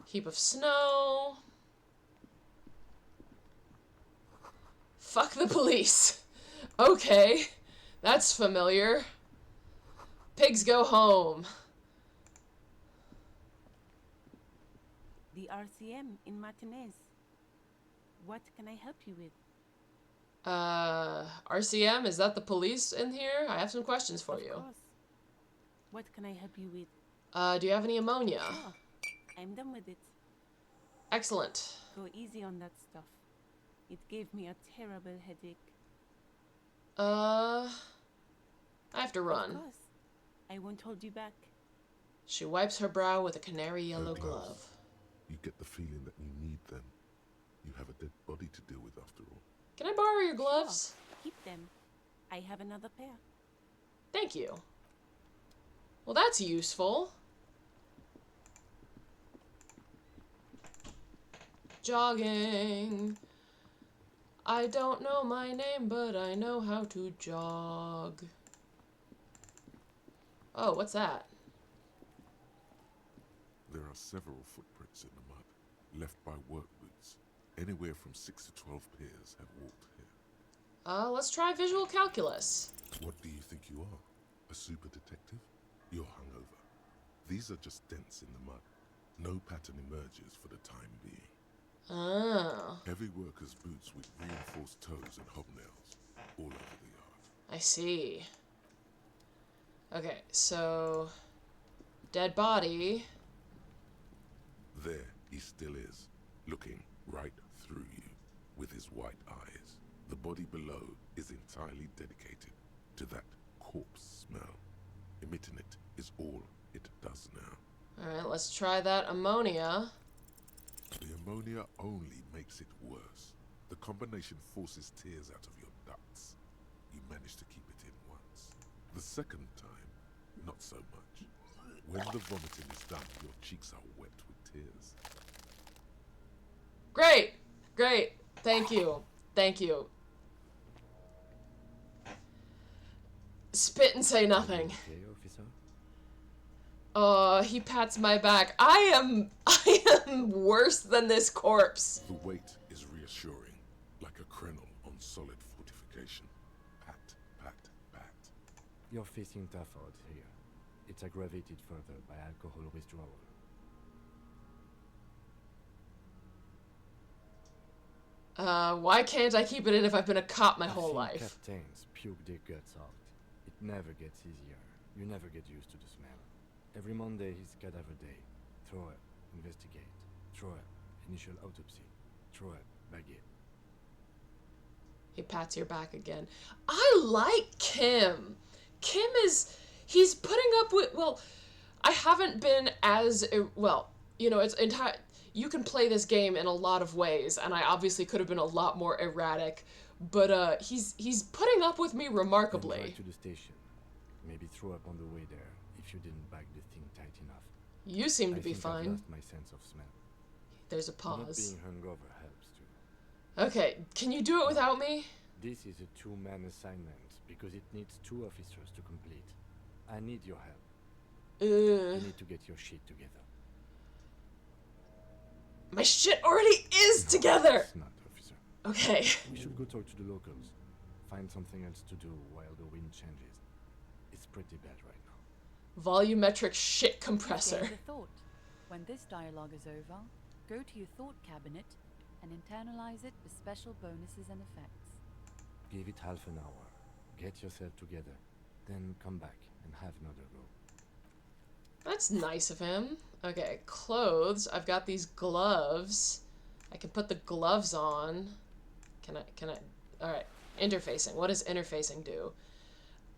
Heap of snow. Fuck the police. Okay, that's familiar. Pigs go home. The RCM in Martinez. What can I help you with? RCM, is that the police in here? I have some questions for you. Of course. What can I help you with? Do you have any ammonia? Sure. I'm done with it. Excellent. Go easy on that stuff. It gave me a terrible headache. I have to Of run. course. I won't hold you back. She wipes her brow with a canary yellow Her glove. gloves. You get the feeling that you need them. You have a dead body to deal with after all. Can I borrow your gloves? Sure. Keep them. I have another pair. Thank you. Well, that's useful. Jogging. I don't know my name, but I know how to jog. Oh, what's that? There are several footprints in the mud, left by work boots. Anywhere from 6 to 12 pairs have walked here. Let's try visual calculus. What do you think you are? A super detective? You're hungover. These are just dents in the mud. No pattern emerges for the time being. Oh, Heavy workers' boots with reinforced toes and hobnails all over the yard. I see. Okay, so dead body. There he still is, looking right through you with his white eyes. The body below is entirely dedicated to that corpse smell. Emitting it is all it does now. Alright, let's try that ammonia. The ammonia only makes it worse. The combination forces tears out of your ducts. You manage to keep it in once. The second time, not so much. When the vomiting is done, your cheeks are wet with tears. Great! Great! Thank you. Thank you. Spit and say nothing. Okay, officer? He pats my back. I am worse than this corpse. The weight is reassuring, like a krenel on solid fortification. Pat, pat, pat. You're facing tough odds here. It's aggravated further by alcohol withdrawal. Why can't I keep it in if I've been a cop my I've whole seen life? captains puke their guts out. It never gets easier. You never get used to the smell. Every Monday is cadaver day. Throw up, investigate. Throw up, initial autopsy. Throw up, baguette. He pats your back again. I like Kim. Kim is... He's putting up with... Well, I haven't been as... Well, you know, it's entire... You can play this game in a lot of ways, and I obviously could have been a lot more erratic, but he's putting up with me Then remarkably. drive to the station. Maybe throw up on the way there if you didn't bag the thing tight enough. You seem to I be think I've fine. lost my sense of smell. There's a Not pause. being hungover helps too. Okay, can you do it without me? This is a two-man assignment because it needs 2 officers to complete. I need your help. You need to get your shit together. My shit already is together! It's not, officer. Okay. We should go talk to the locals. Find something else to do while the wind changes. It's pretty bad right now. Volumetric shit You've compressor. gained a thought. When this dialogue is over, go to your thought cabinet and internalize it with special bonuses and effects. Give it half an hour. Get yourself together. Then come back and have another go. That's nice of him. Okay, clothes. I've got these gloves. I can put the gloves on. Can I? Alright. Interfacing. What does interfacing do?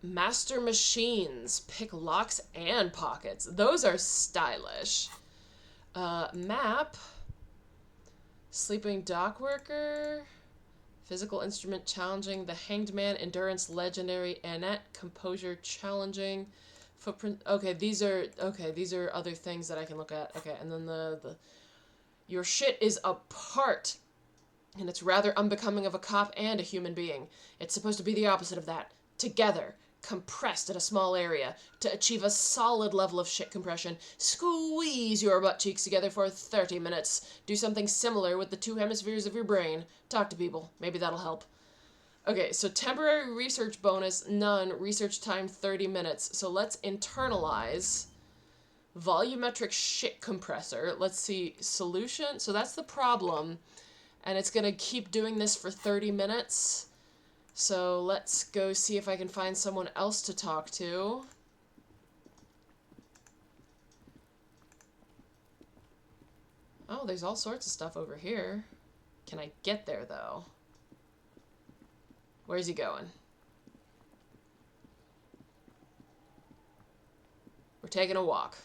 Master machines. Pick locks and pockets. Those are stylish. Map. Sleeping dock worker. Physical instrument challenging. The Hanged Man. Endurance legendary. Annette. Composure challenging. Footprint. Okay, these are other things that I can look at. Okay, and then the your shit is apart, and it's rather unbecoming of a cop and a human being. It's supposed to be the opposite of that. Together, compressed in a small area to achieve a solid level of shit compression. Squeeze your butt cheeks together for 30 minutes. Do something similar with the 2 hemispheres of your brain. Talk to people. Maybe that'll help. Okay, so temporary research bonus, none. Research time, 30 minutes. So let's internalize volumetric shit compressor. Let's see, solution. So that's the problem. And it's going to keep doing this for 30 minutes. So let's go see if I can find someone else to talk to. Oh, there's all sorts of stuff over here. Can I get there, though? Where's he going? We're taking a walk.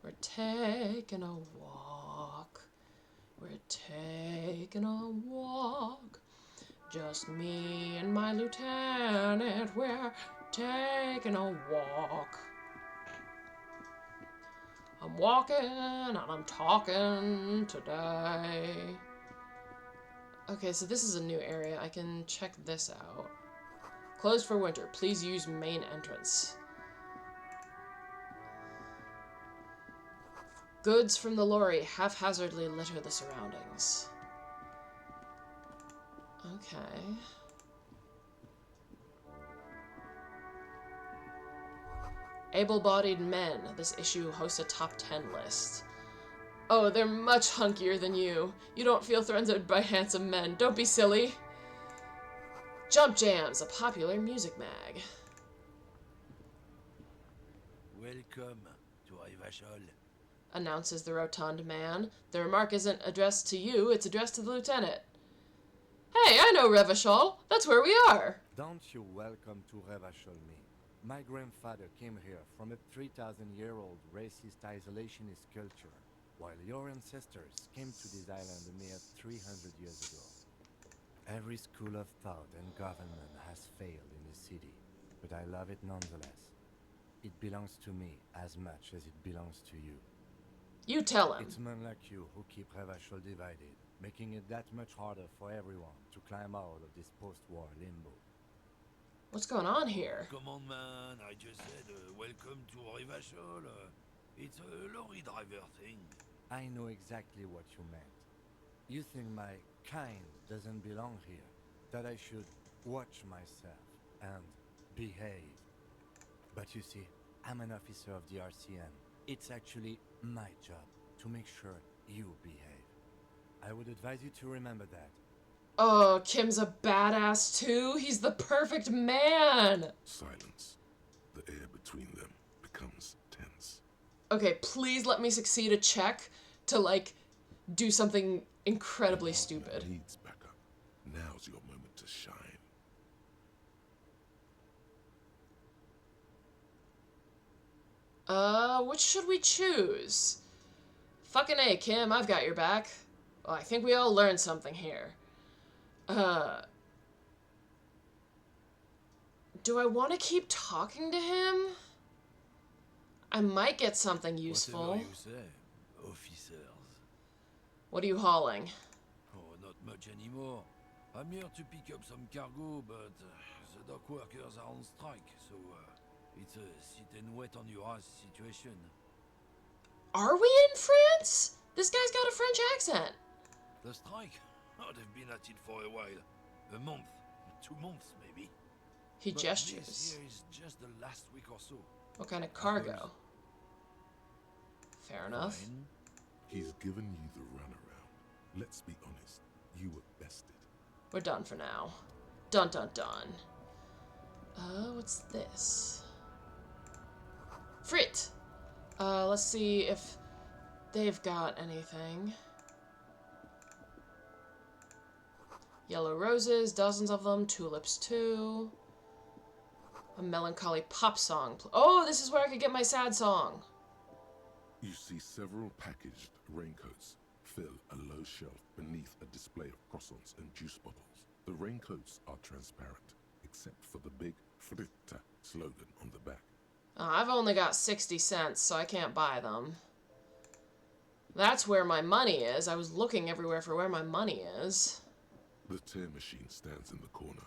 We're taking a walk. We're taking a walk. Just me and my lieutenant. We're taking a walk. I'm walking and I'm talking today. Okay, so this is a new area. I can check this out. Closed for winter. Please use main entrance. Goods from the lorry haphazardly litter the surroundings. Okay. Able-bodied men. This issue hosts a top 10 list. Oh, they're much hunkier than you. You don't feel threatened by handsome men. Don't be silly. Jump Jams, a popular music mag. Welcome to Revachol. Announces the rotund man. The remark isn't addressed to you, it's addressed to the lieutenant. Hey, I know Revachol. That's where we are. Don't you welcome to Revachol me. My grandfather came here from a 3,000-year-old racist isolationist culture, while your ancestors came to this island a mere 300 years ago. Every school of thought and government has failed in the city, but I love it nonetheless. It belongs to me as much as it belongs to you. You tell him. It's men like you who keep Revachol divided, making it that much harder for everyone to climb out of this post-war limbo. What's going on here? Come on, man. I just said welcome to Revachol. It's a lorry driver thing. I know exactly what you meant. You think my kind doesn't belong here, that I should watch myself and behave. But you see, I'm an officer of the RCM. It's actually my job to make sure you behave. I would advise you to remember that. Oh, Kim's a badass too. He's the perfect man. Silence. The air between them becomes tense. Okay, please let me succeed a check to, like, do something incredibly stupid. Needs backup. Now's your moment to shine. Which should we choose? Fucking A, Kim, I've got your back. Well, I think we all learned something here. Do I want to keep talking to him? I might get something useful. Whatever you say, officers. What are you hauling? Oh, not much anymore. I'm here to pick up some cargo, but the dock workers are on strike, so it's a sit and wait on your ass situation. Are we in France? This guy's got a French accent. The strike? Oh, they've been at it for a while. A month, 2 months maybe. He But gestures. This here is just the last week or so. What kind of cargo? Fair enough. Fine. He's given you the runaround. Let's be honest, you were bested. We're done for now. Dun dun dun. What's this? Frit! Let's see if they've got anything. Yellow roses, dozens of them. Tulips too. A melancholy pop song. Oh, this is where I could get my sad song. You see several packaged raincoats fill a low shelf beneath a display of croissants and juice bottles. The raincoats are transparent, except for the big Fritta slogan on the back. I've only got 60 cents, so I can't buy them. That's where my money is. I was looking everywhere for where my money is. The tear machine stands in the corner.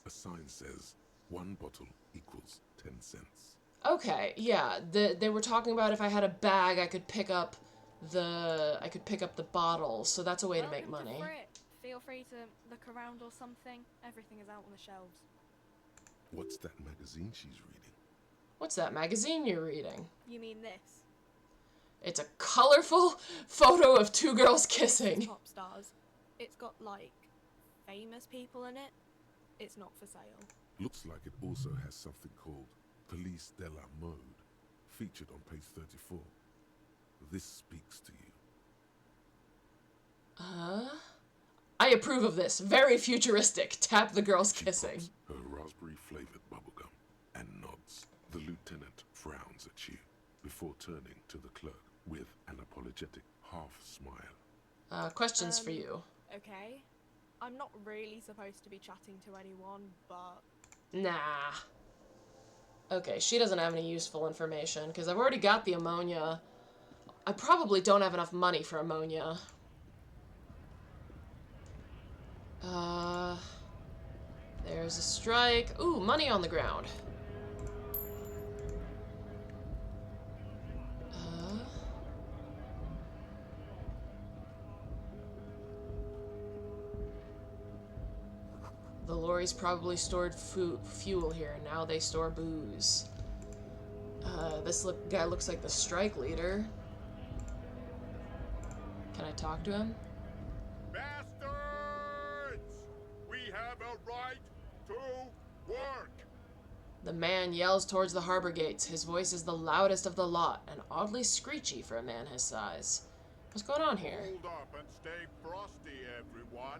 A sign says, 1 bottle equals 10 cents. Okay, yeah. They were talking about if I had a bag, I could pick up the bottles, so that's a way to make money. Feel free to look around or something. Everything is out on the shelves. What's that magazine she's reading? What's that magazine you're reading? You mean this? It's a colorful photo of 2 girls kissing. Top stars. It's got, like, famous people in it. It's not for sale. Looks like it also has something called Police de la Mode, featured on page 34. This speaks to you. I approve of this. Very futuristic. Tap the girls She kissing. pops her raspberry-flavored bubblegum and nods. The lieutenant frowns at you before turning to the clerk with an apologetic half-smile. Questions for you. Okay. I'm not really supposed to be chatting to anyone, but... Nah. Okay, she doesn't have any useful information, because I've already got the ammonia. I probably don't have enough money for ammonia. There's a strike. Ooh, money on the ground. The lorries probably stored fuel here, and now they store booze. This guy looks like the strike leader. Can I talk to him? Bastards! We have a right to work! The man yells towards the harbor gates. His voice is the loudest of the lot, and oddly screechy for a man his size. What's going on here? Hold up and stay frosty, everyone.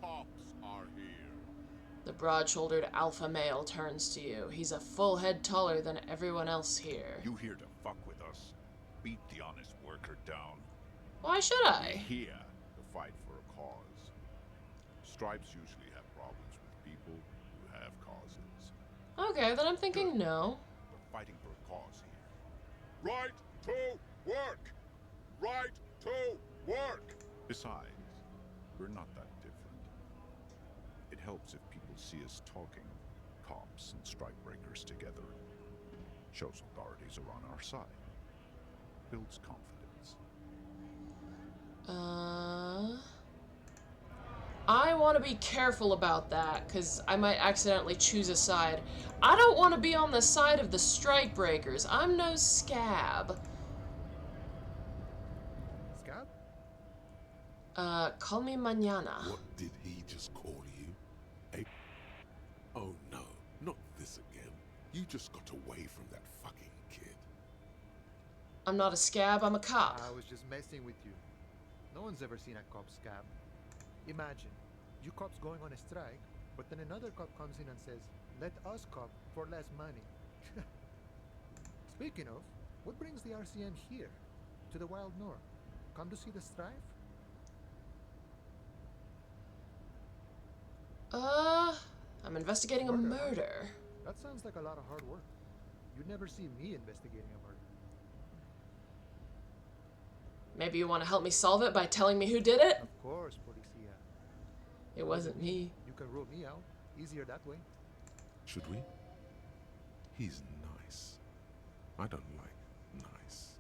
Cops are here. The broad-shouldered alpha male turns to you. He's a full head taller than everyone else here. You here to fuck with us? Beat the honest worker down. Why should We're I? here to fight for a cause. Stripes usually have problems with people who have causes. Okay, then I'm thinking no. We're fighting for a cause here. Right to work! Right to work! Besides, we're not that different. It helps if people see us talking, cops and strikebreakers together. Shows authorities are on our side. Builds confidence. I want to be careful about that, because I might accidentally choose a side. I don't want to be on the side of the strikebreakers. I'm no scab. Scab? Call me mañana. What did he just call you? Oh no, not this again. You just got away from that fucking kid. I'm not a scab, I'm a cop. I was just messing with you. No one's ever seen a cop scab. Imagine, you cops going on a strike, but then another cop comes in and says, let us cop for less money. Speaking of, what brings the RCM here, to the Wild North? Come to see the strife? I'm investigating a murder. That sounds like a lot of hard work. You'd never see me investigating a murder. Maybe you want to help me solve it by telling me who did it? Of course, Policia. It wasn't me. You can rule me out. Easier that way. Should we? He's nice. I don't like nice.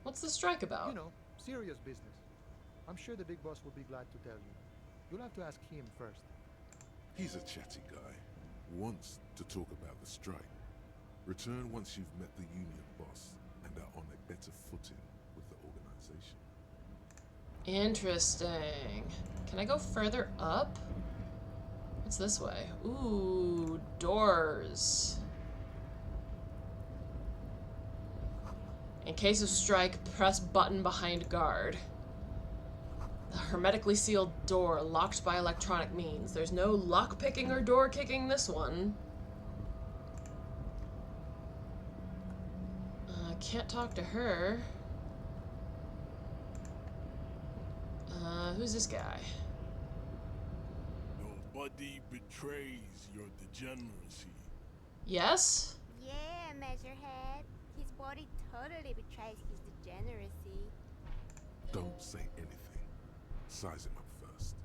What's the strike about? You know, serious business. I'm sure the big boss will be glad to tell you. You'll have to ask him first. He's a chatty guy. Wants to talk about the strike. Return once you've met the union boss and are on a better footing with the organization. Interesting. Can I go further up? What's this way? Ooh, doors. In case of strike, press button behind guard. The hermetically sealed door, locked by electronic means. There's no lock picking or door kicking this one. Can't talk to her. Who's this guy? Your body betrays your degeneracy. Yes? Yeah, Measurehead. His body totally betrays his degeneracy. Don't say anything. Size him up first.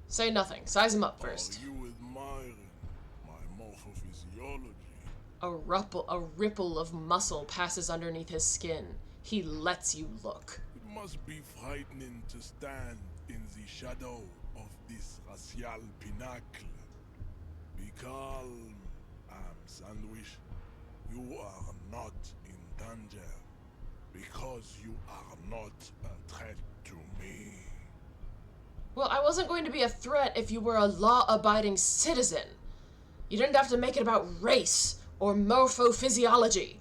Say nothing. Size him up first. Are you admiring my morphophysiology? A ripple of muscle passes underneath his skin. He lets you look. It must be frightening to stand in the shadow of this racial pinnacle. Be calm, Sandwich. You are not in danger, because you are not a threat to me. Well, I wasn't going to be a threat if you were a law-abiding citizen. You didn't have to make it about race or morphophysiology.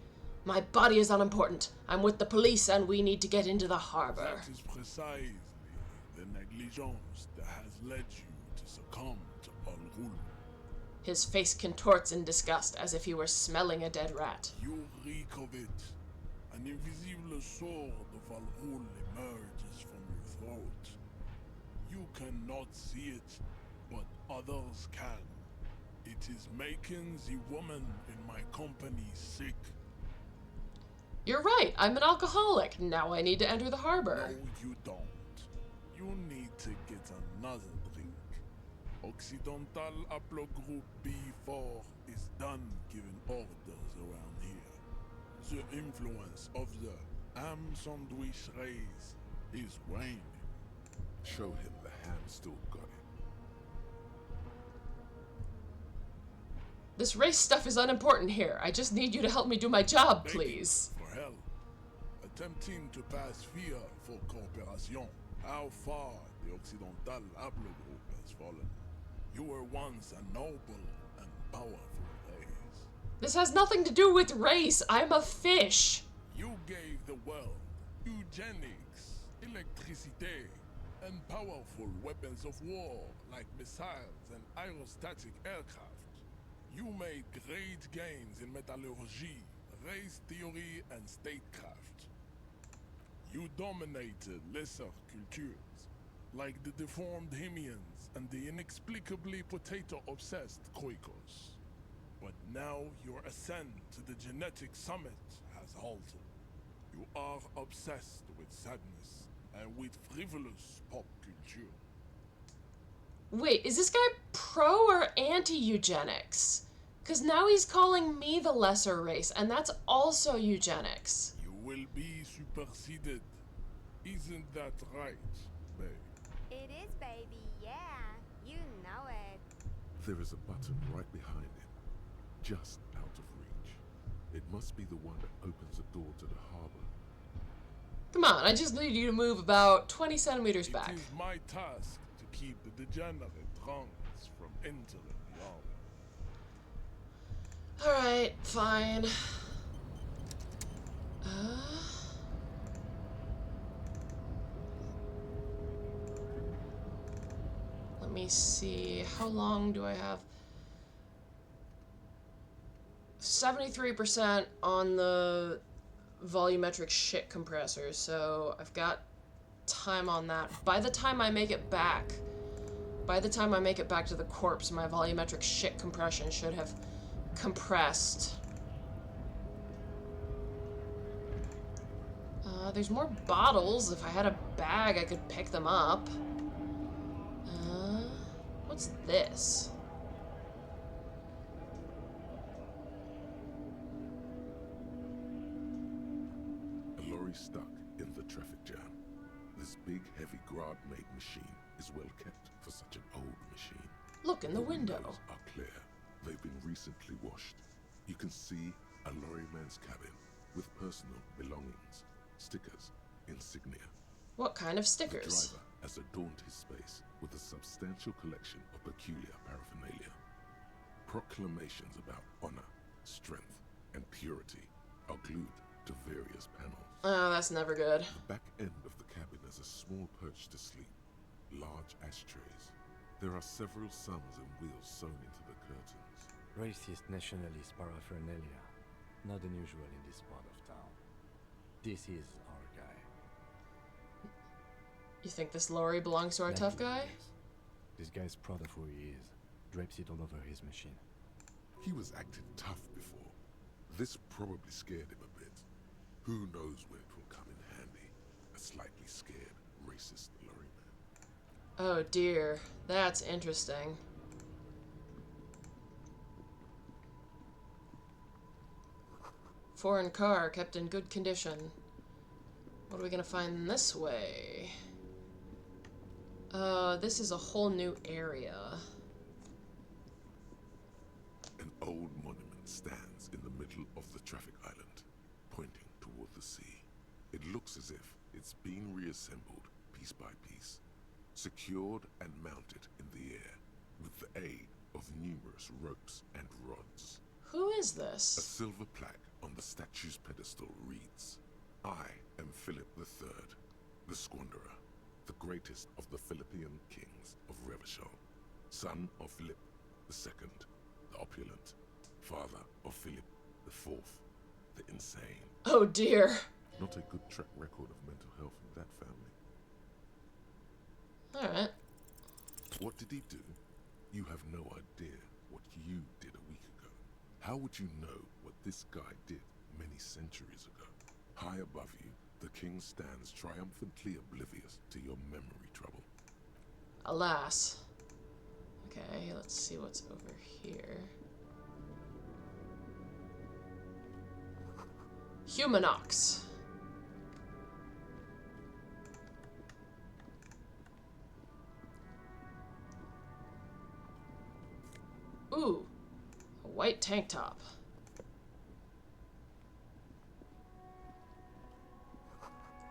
My body is unimportant. I'm with the police and we need to get into the harbor. That is precisely the negligence that has led you to succumb to Al-Ghul. His face contorts in disgust as if he were smelling a dead rat. You reek of it. An invisible sword of Al-Ghul emerges from your throat. You cannot see it, but others can. It is making the woman in my company sick. You're right, I'm an alcoholic. Now I need to enter the harbor. No, you don't. You need to get another drink. Occidental Haplogroup B4 is done giving orders around here. The influence of the ham sandwich race is waning. Show him the ham still got it. This race stuff is unimportant here. I just need you to help me do my job, please. For hell. Attempting to pass via for cooperation. How far the Occidental Haplogroup has fallen. You were once a noble and powerful race. This has nothing to do with race. I'm a fish. You gave the world eugenics, electricity, and powerful weapons of war like missiles and aerostatic aircraft. You made great gains in metallurgy, race theory, and statecraft. You dominated lesser cultures, like the deformed Hemians and the inexplicably potato-obsessed Khoikos. But now your ascent to the genetic summit has halted. You are obsessed with sadness and with frivolous pop culture. Wait, is this guy pro or anti-eugenics? Because now he's calling me the lesser race, and that's also eugenics. You will be superseded. Isn't that right, babe? It is, baby, yeah. You know it. There is a button right behind him, just out of reach. It must be the one that opens the door to the harbor. Come on, I just need you to move about 20 centimeters back. It is my task to keep the degenerate drunks from entering the harbor. Alright, fine. Let me see. How long do I have? 73% on the volumetric shit compressor, so I've got time on that. By the time I make it back to the corpse, my volumetric shit compression should have compressed. There's more bottles. If I had a bag, I could pick them up. What's this? A lorry stuck in the traffic jam. This big, heavy Grad-made machine is well kept for such an old machine. Look in the window. Windows are clear. They've been recently washed. You can see a lorryman's cabin with personal belongings, stickers, insignia. What kind of The stickers? driver has adorned his space with a substantial collection of peculiar paraphernalia. Proclamations about honor, strength, and purity are glued to various panels. Oh, that's never good. The back end of the cabin is a small perch to sleep, large ashtrays. There are several suns and wheels sewn into the curtains. Racist nationalist paraphernalia. Not unusual in this part of town. This is our guy. You think this lorry belongs to our tough guy? This guy's proud of who he is. Drapes it all over his machine. He was acting tough before. This probably scared him a bit. Who knows when it will come in handy? A slightly scared, racist lorryman. Oh dear, that's interesting. Foreign car kept in good condition. What are we gonna find this way? This is a whole new area. An old monument stands in the middle of the traffic island, pointing toward the sea. It looks as if it's been reassembled piece by piece, secured and mounted in the air with the aid of numerous ropes and rods. Who is A this? silver plaque on the statue's pedestal reads, "I am Philip III, the Squanderer, the greatest of the Philippian kings of Revachol, son of Philip II, the opulent, father of Philip IV, the insane." Oh dear. Not a good track record of mental health in that family. Alright. What did he do? You have no idea what you did a week ago. How would you know what this guy did many centuries ago? High above you, the king stands triumphantly oblivious to your memory trouble. Alas. Okay, let's see what's over here. Humanox. Ooh, a white tank top.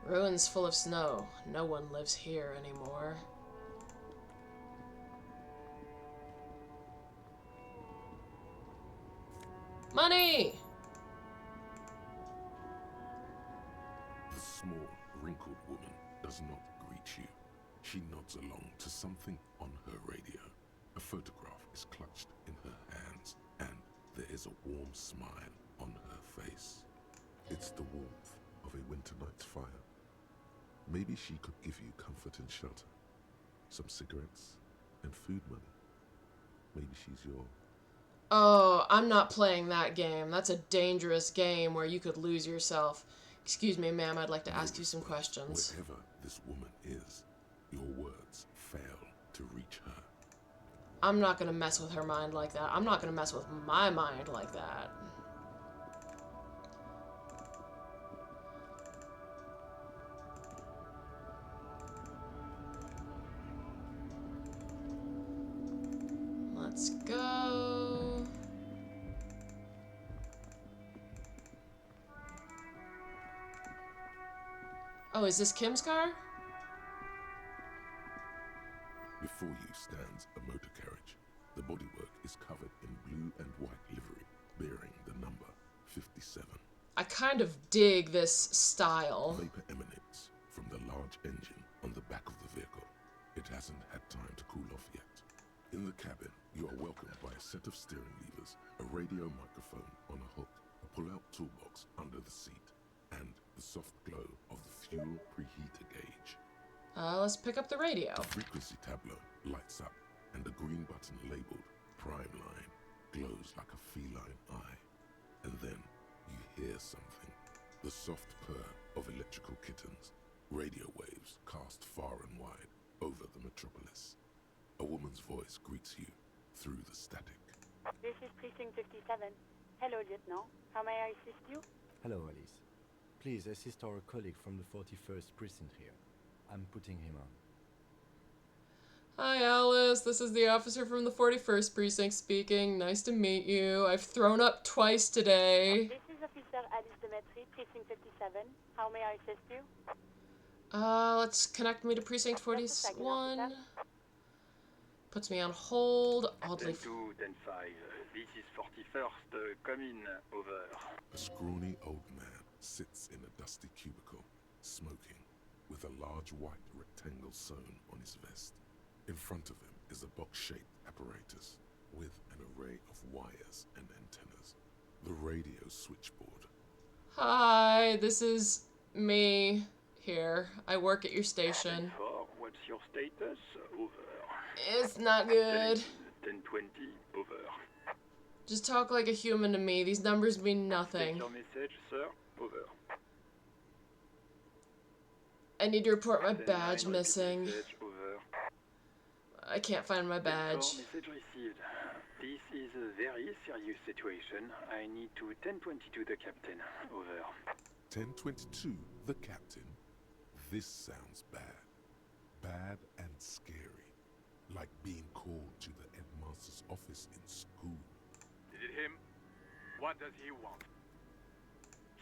Ruins full of snow. No one lives here anymore. Money! The small, wrinkled woman does not greet you. She nods along to something on her radio. A photograph is clutched in her hands, and there is a warm smile on her face. It's the warmth of a winter night's fire. Maybe she could give you comfort and shelter, some cigarettes, and food money. Maybe she's your... Oh, I'm not playing that game. That's a dangerous game where you could lose yourself. Excuse me, ma'am, I'd like to ask you some questions. Wherever this woman is, your words fail to reach her. I'm not gonna mess with her mind like that. I'm not gonna mess with my mind like that. Let's go. Oh, is this Kim's car? Before you stands a motor carriage. The bodywork is covered in blue and white livery, bearing the number 57. I kind of dig this style. Vapor emanates from the large engine on the back of the vehicle. It hasn't had time to cool off yet. In the cabin, you are welcomed by a set of steering levers, a radio microphone on a hook, a pull-out toolbox under the seat, and the soft glow of the fuel preheater gauge. Let's pick up the radio. The frequency tableau lights up, and the green button labeled Prime Line glows like a feline eye. And then you hear something. The soft purr of electrical kittens. Radio waves cast far and wide over the metropolis. A woman's voice greets you through the static. This is Precinct 57. Hello, Lieutenant. How may I assist you? Hello, Alice. Please assist our colleague from the 41st Precinct here. I'm putting him on. Hi, Alice. This is the officer from the 41st Precinct speaking. Nice to meet you. I've thrown up twice today. This is Officer Alice Demetri, Precinct 57. How may I assist you? Let's connect me to Precinct 41. Puts me on hold. Oddly. 10-2, 10-5. This is 41st. Come in. Over. A scrawny old man sits in a dusty cubicle, smoking, with a large white rectangle sewn on his vest. In front of him is a box-shaped apparatus with an array of wires and antennas. The radio switchboard. Hi, this is me here. I work at your station. What's your status? Over. It's not good. 10-20. Over. Just talk like a human to me. These numbers mean nothing. Your message, sir. Over. I need to report my badge missing. Message, over. I can't find my badge. Message received. This is a very serious situation. I need to 1022 the captain. Over. 1022 the captain? This sounds bad. Bad and scary. Like being called to the headmaster's office in school. Is it him? What does he want?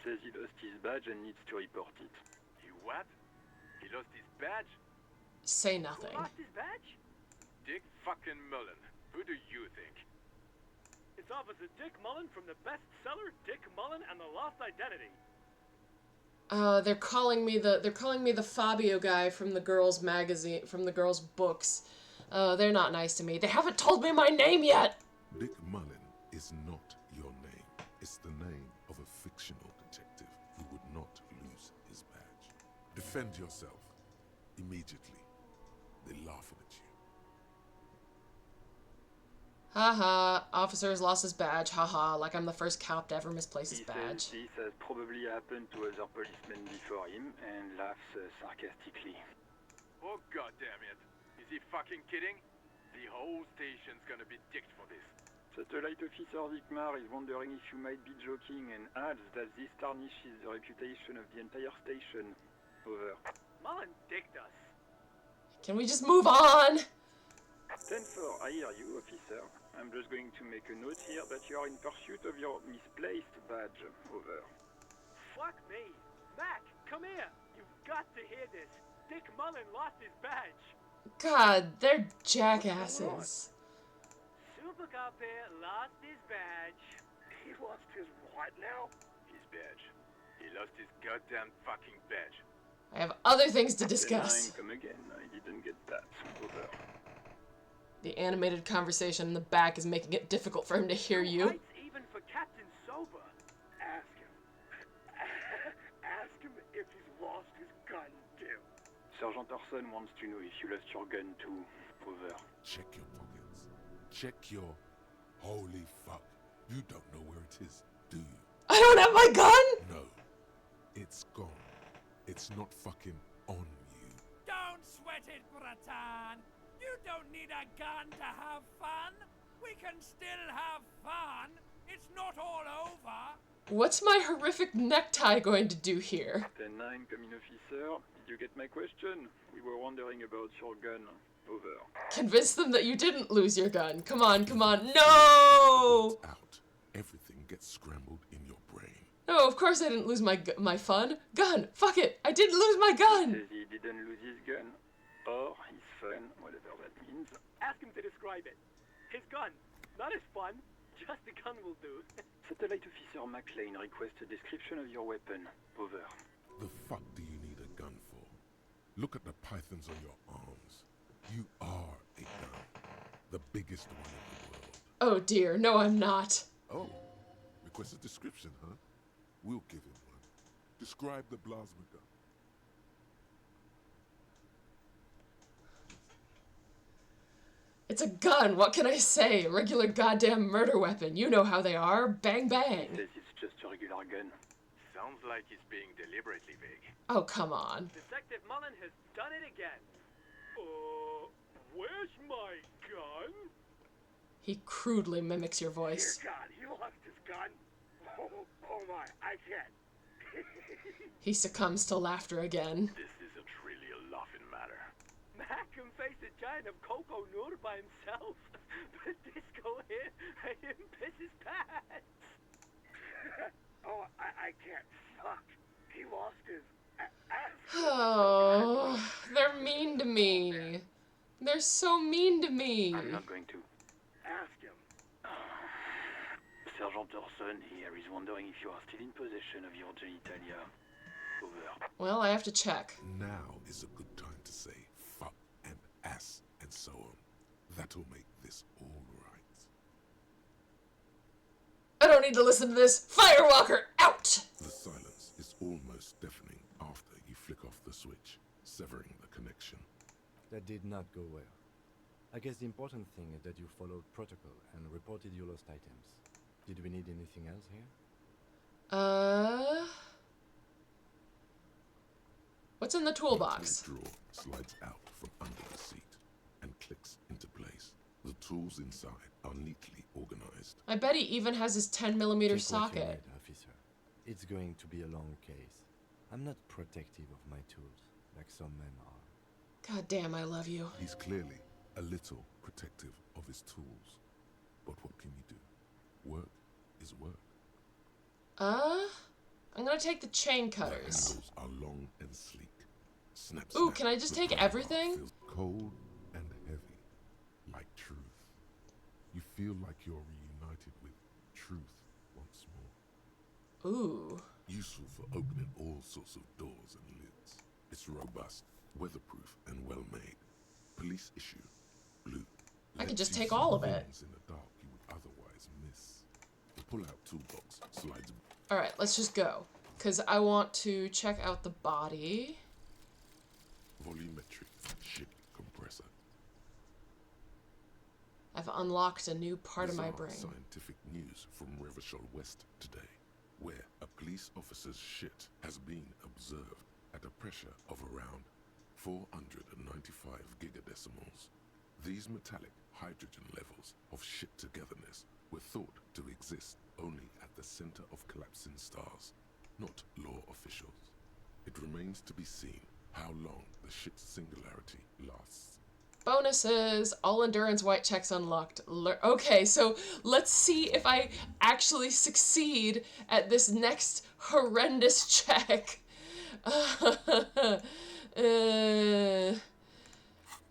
Says he lost his badge and needs to report it. He what? He lost his badge? Say nothing. Who lost his badge? Dick fucking Mullen. Who do you think? It's Officer Dick Mullen from the bestseller Dick Mullen and the Lost Identity. They're calling me the Fabio guy from the girls' magazine, from the girls' books. They're not nice to me. They haven't told me my name yet. Dick Mullen is not your name. It's the name of a fictional detective who would not lose his badge. Defend yourself. Immediately. They're laughing at you. Haha, officer has lost his badge. Haha, like I'm the first cop to ever misplace his badge. This has probably happened to other policemen before him, and laughs sarcastically. Oh, goddammit. Is he fucking kidding? The whole station's gonna be dicked for this. Satellite Officer Vicmar is wondering if you might be joking and adds that this tarnishes the reputation of the entire station. Over. Mullen dicked us. Can we just move on? 10-4, I hear you, officer. I'm just going to make a note here that you are in pursuit of your misplaced badge. Over. Fuck me. Mac, come here. You've got to hear this. Dick Mullen lost his badge. God, they're jackasses. Super Cop here lost his badge. He lost his what now? His badge. He lost his goddamn fucking badge. I have other things to discuss. Come again. I didn't get The animated conversation in the back is making it difficult for him to hear you. Writes even for Captain Sober. Ask him. Ask him if he's lost his gun, too. Sergeant Orson wants to know if you lost your gun too, Over. Check your pockets. Check your... Holy fuck. You don't know where it is, do you? I don't have my gun! No. It's gone. It's not fucking on you. Don't sweat it, Bratan. You don't need a gun to have fun. We can still have fun. It's not all over. What's my horrific necktie going to do here? 10-9, coming officer. Did you get my question? We were wondering about your gun. Over. Convince them that you didn't lose your gun. Come on, come on. No! Out. Everything gets scrambled in your brain. No, of course I didn't lose my fun. Gun! Fuck it! I didn't lose my gun! Says he didn't lose his gun. Or his fun, whatever that means. Ask him to describe it. His gun. Not his fun. Just the gun will do. Satellite Officer McLean requests a description of your weapon. Over. The fuck do you need a gun for? Look at the pythons on your arms. You are a gun. The biggest one in the world. Oh dear, no I'm not. Oh, request a description, huh? We'll give him one. Describe the plasma gun. It's a gun, what can I say? A regular goddamn murder weapon. You know how they are. Bang bang. He says it's just a regular gun. Sounds like he's being deliberately vague. Oh, come on. Detective Mullen has done it again. Where's my gun? He crudely mimics your voice. Dear God, he lost his gun. Oh my, I can't. He succumbs to laughter again. This isn't really a laughing matter. Mac can face a giant of Coco Nur by himself, but Disco here made him piss his pants. Oh, I can't. Fuck. He lost his ass. Oh, they're mean to me. They're so mean to me. I'm not going to. Ask him. Sergeant Orson here is wondering if you are still in possession of your genitalia. Over. Well, I have to check. Now is a good time to say fuck and ass and so on. That'll make this all right. I don't need to listen to this. Firewalker, out! The silence is almost deafening after you flick off the switch, severing the connection. That did not go well. I guess the important thing is that you followed protocol and reported your lost items. Did we need anything else here? What's in the toolbox? The drawer slides out from under the seat and clicks into place. The tools inside are neatly organized. I bet he even has his 10mm Take what you socket. need, officer. It's going to be a long case. I'm not protective of my tools, like some men are. God damn, I love you. He's clearly a little protective of his tools. But what can you do? Work is work. I'm gonna take the chain The cutters. handles are long and sleek. Snap, Ooh, snap. can I just The take power everything? feels cold and heavy, like truth. You feel like you're reunited with truth once more. Ooh. Useful for opening all sorts of doors and lids. It's robust, weatherproof, and well made. Police issue. Blue. I could Lets just you take see all of it. things in the dark you would otherwise miss. The pull-out toolbox slides. Alright, let's just go. Because I want to check out the body. Volumetric ship compressor. I've unlocked a new part of my Bizarre brain. Scientific news from Revachol West today, where a police officer's shit has been observed at a pressure of around 495 gigadecimals. These metallic hydrogen levels of shit togetherness were thought to exist only at the center of collapsing stars, not law officials. It remains to be seen how long the shit singularity lasts. Bonuses! All endurance white checks unlocked. Okay, so let's see if I actually succeed at this next horrendous check.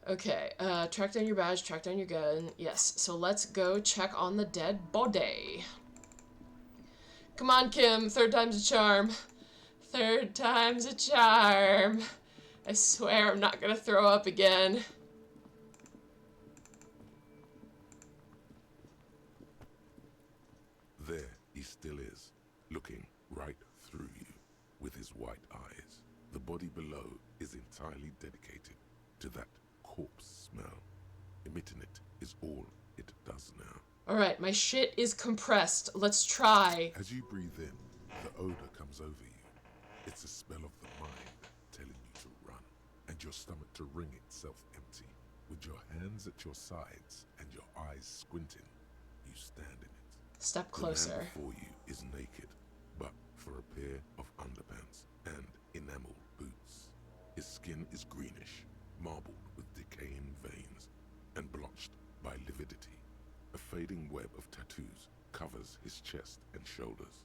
Okay, track down your badge, track down your gun. Yes, so let's go check on the dead body. Come on, Kim, third time's a charm. Third time's a charm. I swear I'm not gonna throw up again. still is, looking right through you with his white eyes. The body below is entirely dedicated to that corpse smell. Emitting it is all it does now. Alright, my shit is compressed. Let's try. As you breathe in, the odor comes over you. It's a spell of the mind telling you to run, and your stomach to wring itself empty. With your hands at your sides and your eyes squinting, you stand in it. Step The man closer. before you is naked, but for a pair of underpants and enamel boots. His skin is greenish, marbled with decaying veins, and blotched by lividity. A fading web of tattoos covers his chest and shoulders.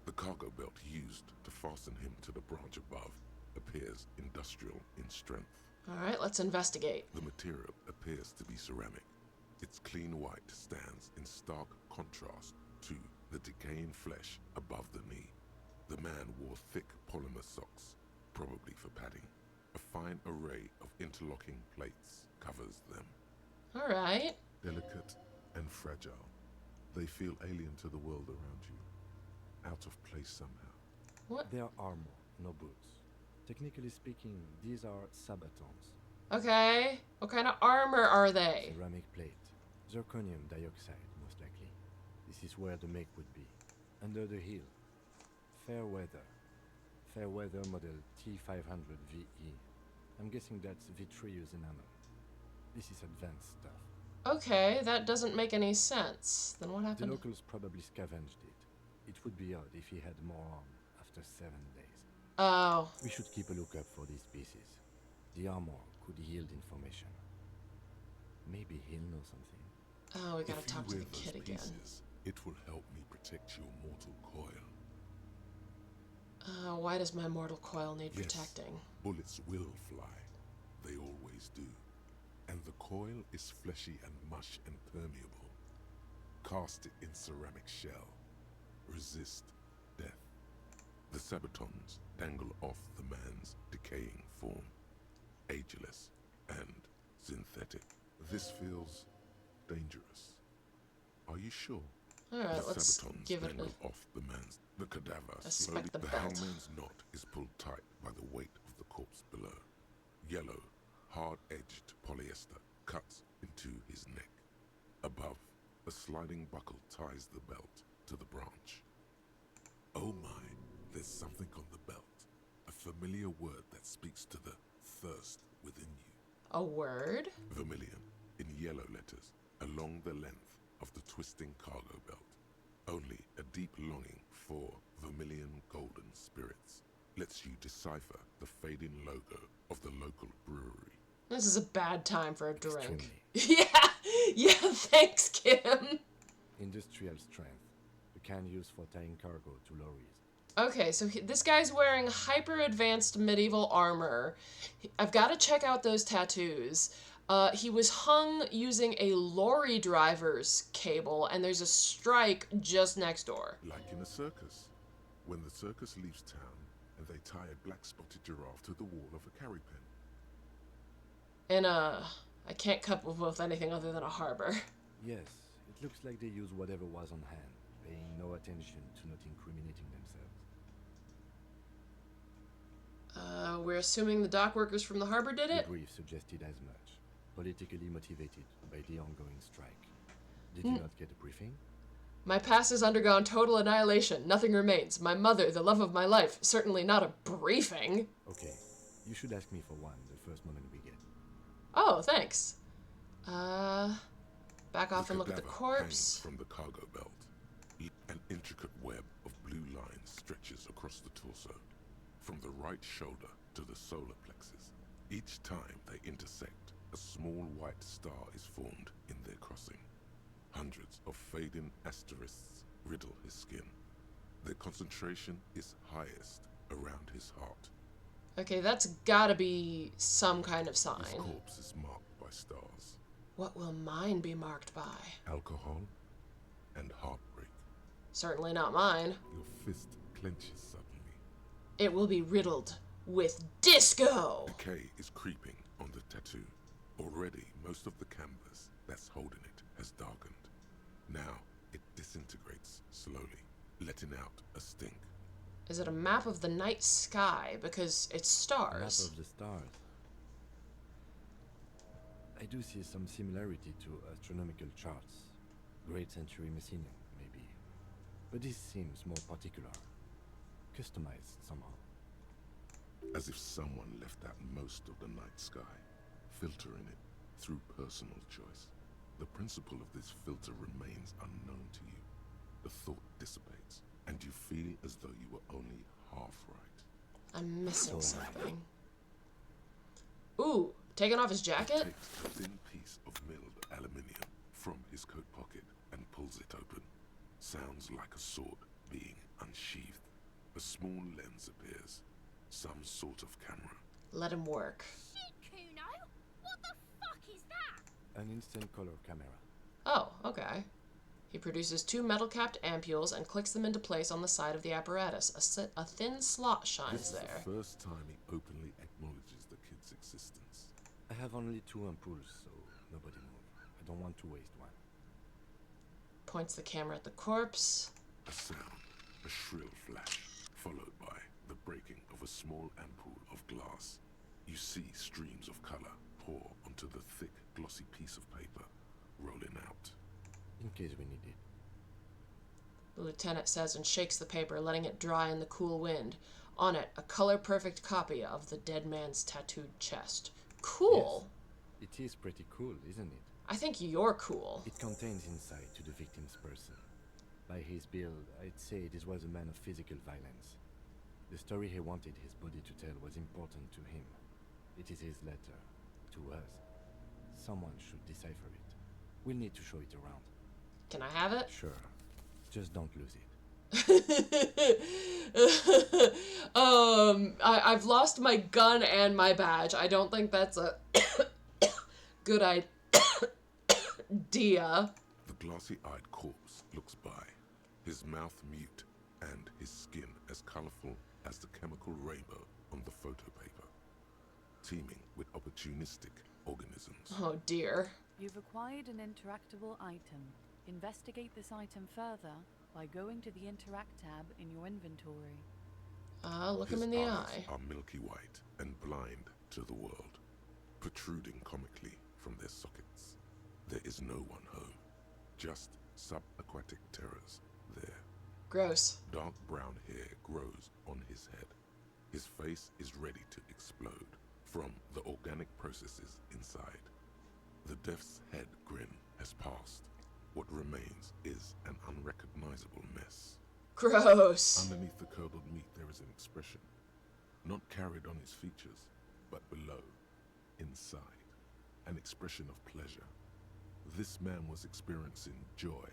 The cargo belt used to fasten him to the branch above appears industrial in strength. Alright, let's investigate. The material appears to be ceramic. Its clean white stands in stark contrast to the decaying flesh above the knee. The man wore thick polymer socks, probably for padding. A fine array of interlocking plates covers them. Alright. Delicate and fragile, they feel alien to the world around you. Out of place somehow. What? They are armor, no boots. Technically speaking, these are sabatons. Okay. What kind of armor are they? Ceramic plate. Zirconium dioxide, most likely. This is where the make would be. Under the heel. Fair weather. Fair weather model T500 VE. I'm guessing that's vitreous enamel. This is advanced stuff. Okay, that doesn't make any sense. Then what The happened? locals probably scavenged it. It would be odd if he had more on after 7 days. Oh. We should keep a lookout for these pieces. The armor could yield information. Maybe he'll know something. Oh, we gotta If you talk to wear the those kid again. pieces, it will help me protect your mortal coil. Why does my mortal coil need Yes, protecting? bullets will fly. They always do. And the coil is fleshy and mush and permeable. Cast it in ceramic shell. Resist death. The sabatons dangle off the man's decaying form. Ageless and synthetic. This feels dangerous. Are you sure? Alright, The let's sabatons give it dangle off the man's. The cadaver a slowly. spec the The belt. hangman's knot is pulled tight by the weight of the corpse below. Yellow, hard-edged polyester cuts into his neck. Above, a sliding buckle ties the belt to the branch. Oh my, there's something on the belt. A familiar word that speaks to the thirst within you. A word? Vermilion, in yellow letters, along the length of the twisting cargo belt. Only a deep longing for vermilion golden spirits lets you decipher the fading logo of the local brewery. This is a bad time for a drink. Extremely. Yeah, thanks, Kim. Industrial strength. The kind used for tying cargo to lorries. Okay, so this guy's wearing hyper-advanced medieval armor. I've got to check out those tattoos. He was hung using a lorry driver's cable, and there's a strike just next door. Like in a circus, when the circus leaves town and they tie a black-spotted giraffe to the wall of a carry pen. I can't couple with anything other than a harbor. Yes, it looks like they used whatever was on hand, paying no attention to not incriminating themselves. We're assuming the dock workers from the harbor did it? The brief suggested as much. Politically motivated by the ongoing strike. Did you not get a briefing? My past has undergone total annihilation. Nothing remains. My mother, the love of my life. Certainly not a briefing. Okay, you should ask me for one the first moment we get. Oh, thanks. Back off and look at the cadaver corpse. hangs from the cargo belt. An intricate web of blue lines stretches across the torso, from the right shoulder to the solar plexus. Each time they intersect, a small white star is formed in their crossing. Hundreds of fading asterisks riddle his skin. Their concentration is highest around his heart. Okay, that's gotta be some kind of His sign. corpse is marked by stars. What will mine be marked by? Alcohol and heartbreak. Certainly not mine. Your fist clenches suddenly. It will be riddled with disco! Decay is creeping on the tattoo. Already, most of the canvas that's holding it has darkened. Now, it disintegrates slowly. letting out a stink. Is it a map of the night sky? Because it's stars. A map of the stars. I do see some similarity to astronomical charts. Great century machine, maybe. But this seems more particular. Customized somehow. As if someone left out most of the night sky, filtering it through personal choice. The principle of this filter remains unknown to you. The thought dissipates, and you feel as though you were only half right. I'm missing something. Ooh, taking off his jacket? He takes a thin piece of milled aluminium from his coat pocket and pulls it open. Sounds like a sword being unsheathed. A small lens appears. Some sort of camera. Let him work. Shit, Kuno! What the fuck is that? An instant color camera. Oh, okay. He produces 2 metal-capped ampules and clicks them into place on the side of the apparatus. A thin slot shines there. This is the first time he openly acknowledges the kid's existence. I have only 2 ampoules, so nobody move. I don't want to waste one. Points the camera at the corpse. A sound, a shrill flash, followed by the breaking of a small ampoule of glass. You see streams of color pour onto the thick, glossy piece of paper, rolling out. In case we need it. The lieutenant says and shakes the paper, letting it dry in the cool wind. On it, a color-perfect copy of the dead man's tattooed chest. Cool! Yes. It is pretty cool, isn't it? I think you're cool. It contains insight to the victim's person. By his build, I'd say this was a man of physical violence. The story he wanted his body to tell was important to him. It is his letter to us. Someone should decipher it. We'll need to show it around. Can I have it? Sure. Just don't lose it. I've lost my gun and my badge. I don't think that's a good idea. The glossy-eyed corpse looks by, his mouth mute and his skin as colorful as the chemical rainbow on the photo paper, teeming with opportunistic organisms. Oh dear. You've acquired an interactable item. Investigate this item further by going to the Interact tab in your inventory. Look him in the His eyes eye. are milky white and blind to the world, protruding comically from their sockets. There is no one home, just subaquatic terrors there. Gross. Dark brown hair grows on his head. His face is ready to explode from the organic processes inside. The death's head grin has passed. What remains is an unrecognizable mess. Gross. Underneath the curdled meat there is an expression, not carried on his features, but below, inside, an expression of pleasure. This man was experiencing joy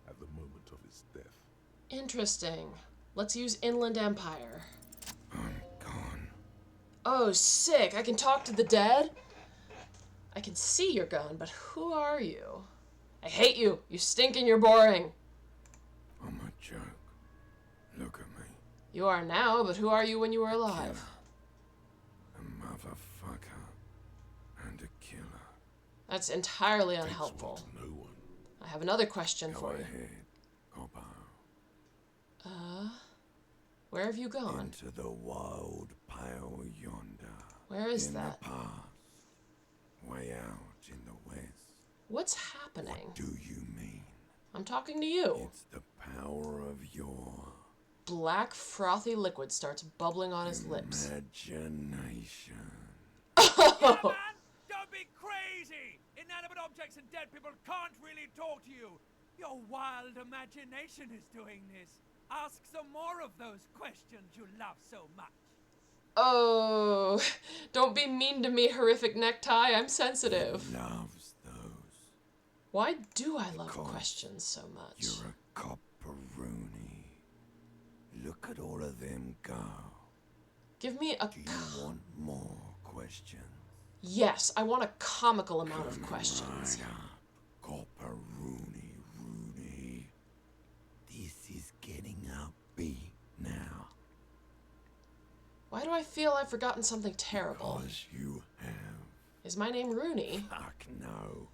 at the moment of his death. Interesting. Let's use Inland Empire. I'm gone. Oh, sick. I can talk to the dead? I can see you're gone, but who are you? I hate you. You stink and you're boring. I'm a joke. Look at me. You are now, but who are you when you were alive? A motherfucker. And a killer. That's entirely unhelpful. No one. I have another question Go for you. ahead, Cobbo. Where have you gone? Into the wild pale yonder. Where is in that? the past. Way out in the west. What's happening? What do you mean? I'm talking to you. It's the power of your Black, frothy liquid starts bubbling on his lips. imagination. Yeah, man! Don't be crazy! Inanimate objects and dead people can't really talk to you. Your wild imagination is doing this. Ask some more of those questions you love so much. Oh, don't be mean to me, horrific necktie. I'm sensitive. He loves those. Why do I love Because questions so much? You're a copperoonie. Look at all of them go. Give me a... Do you want more questions? Yes, I want a comical amount of questions. Right up. Copperoonie, Rooney. This is getting upbeat now. Why do I feel I've forgotten something terrible? Because you have. Is my name Rooney? Fuck no.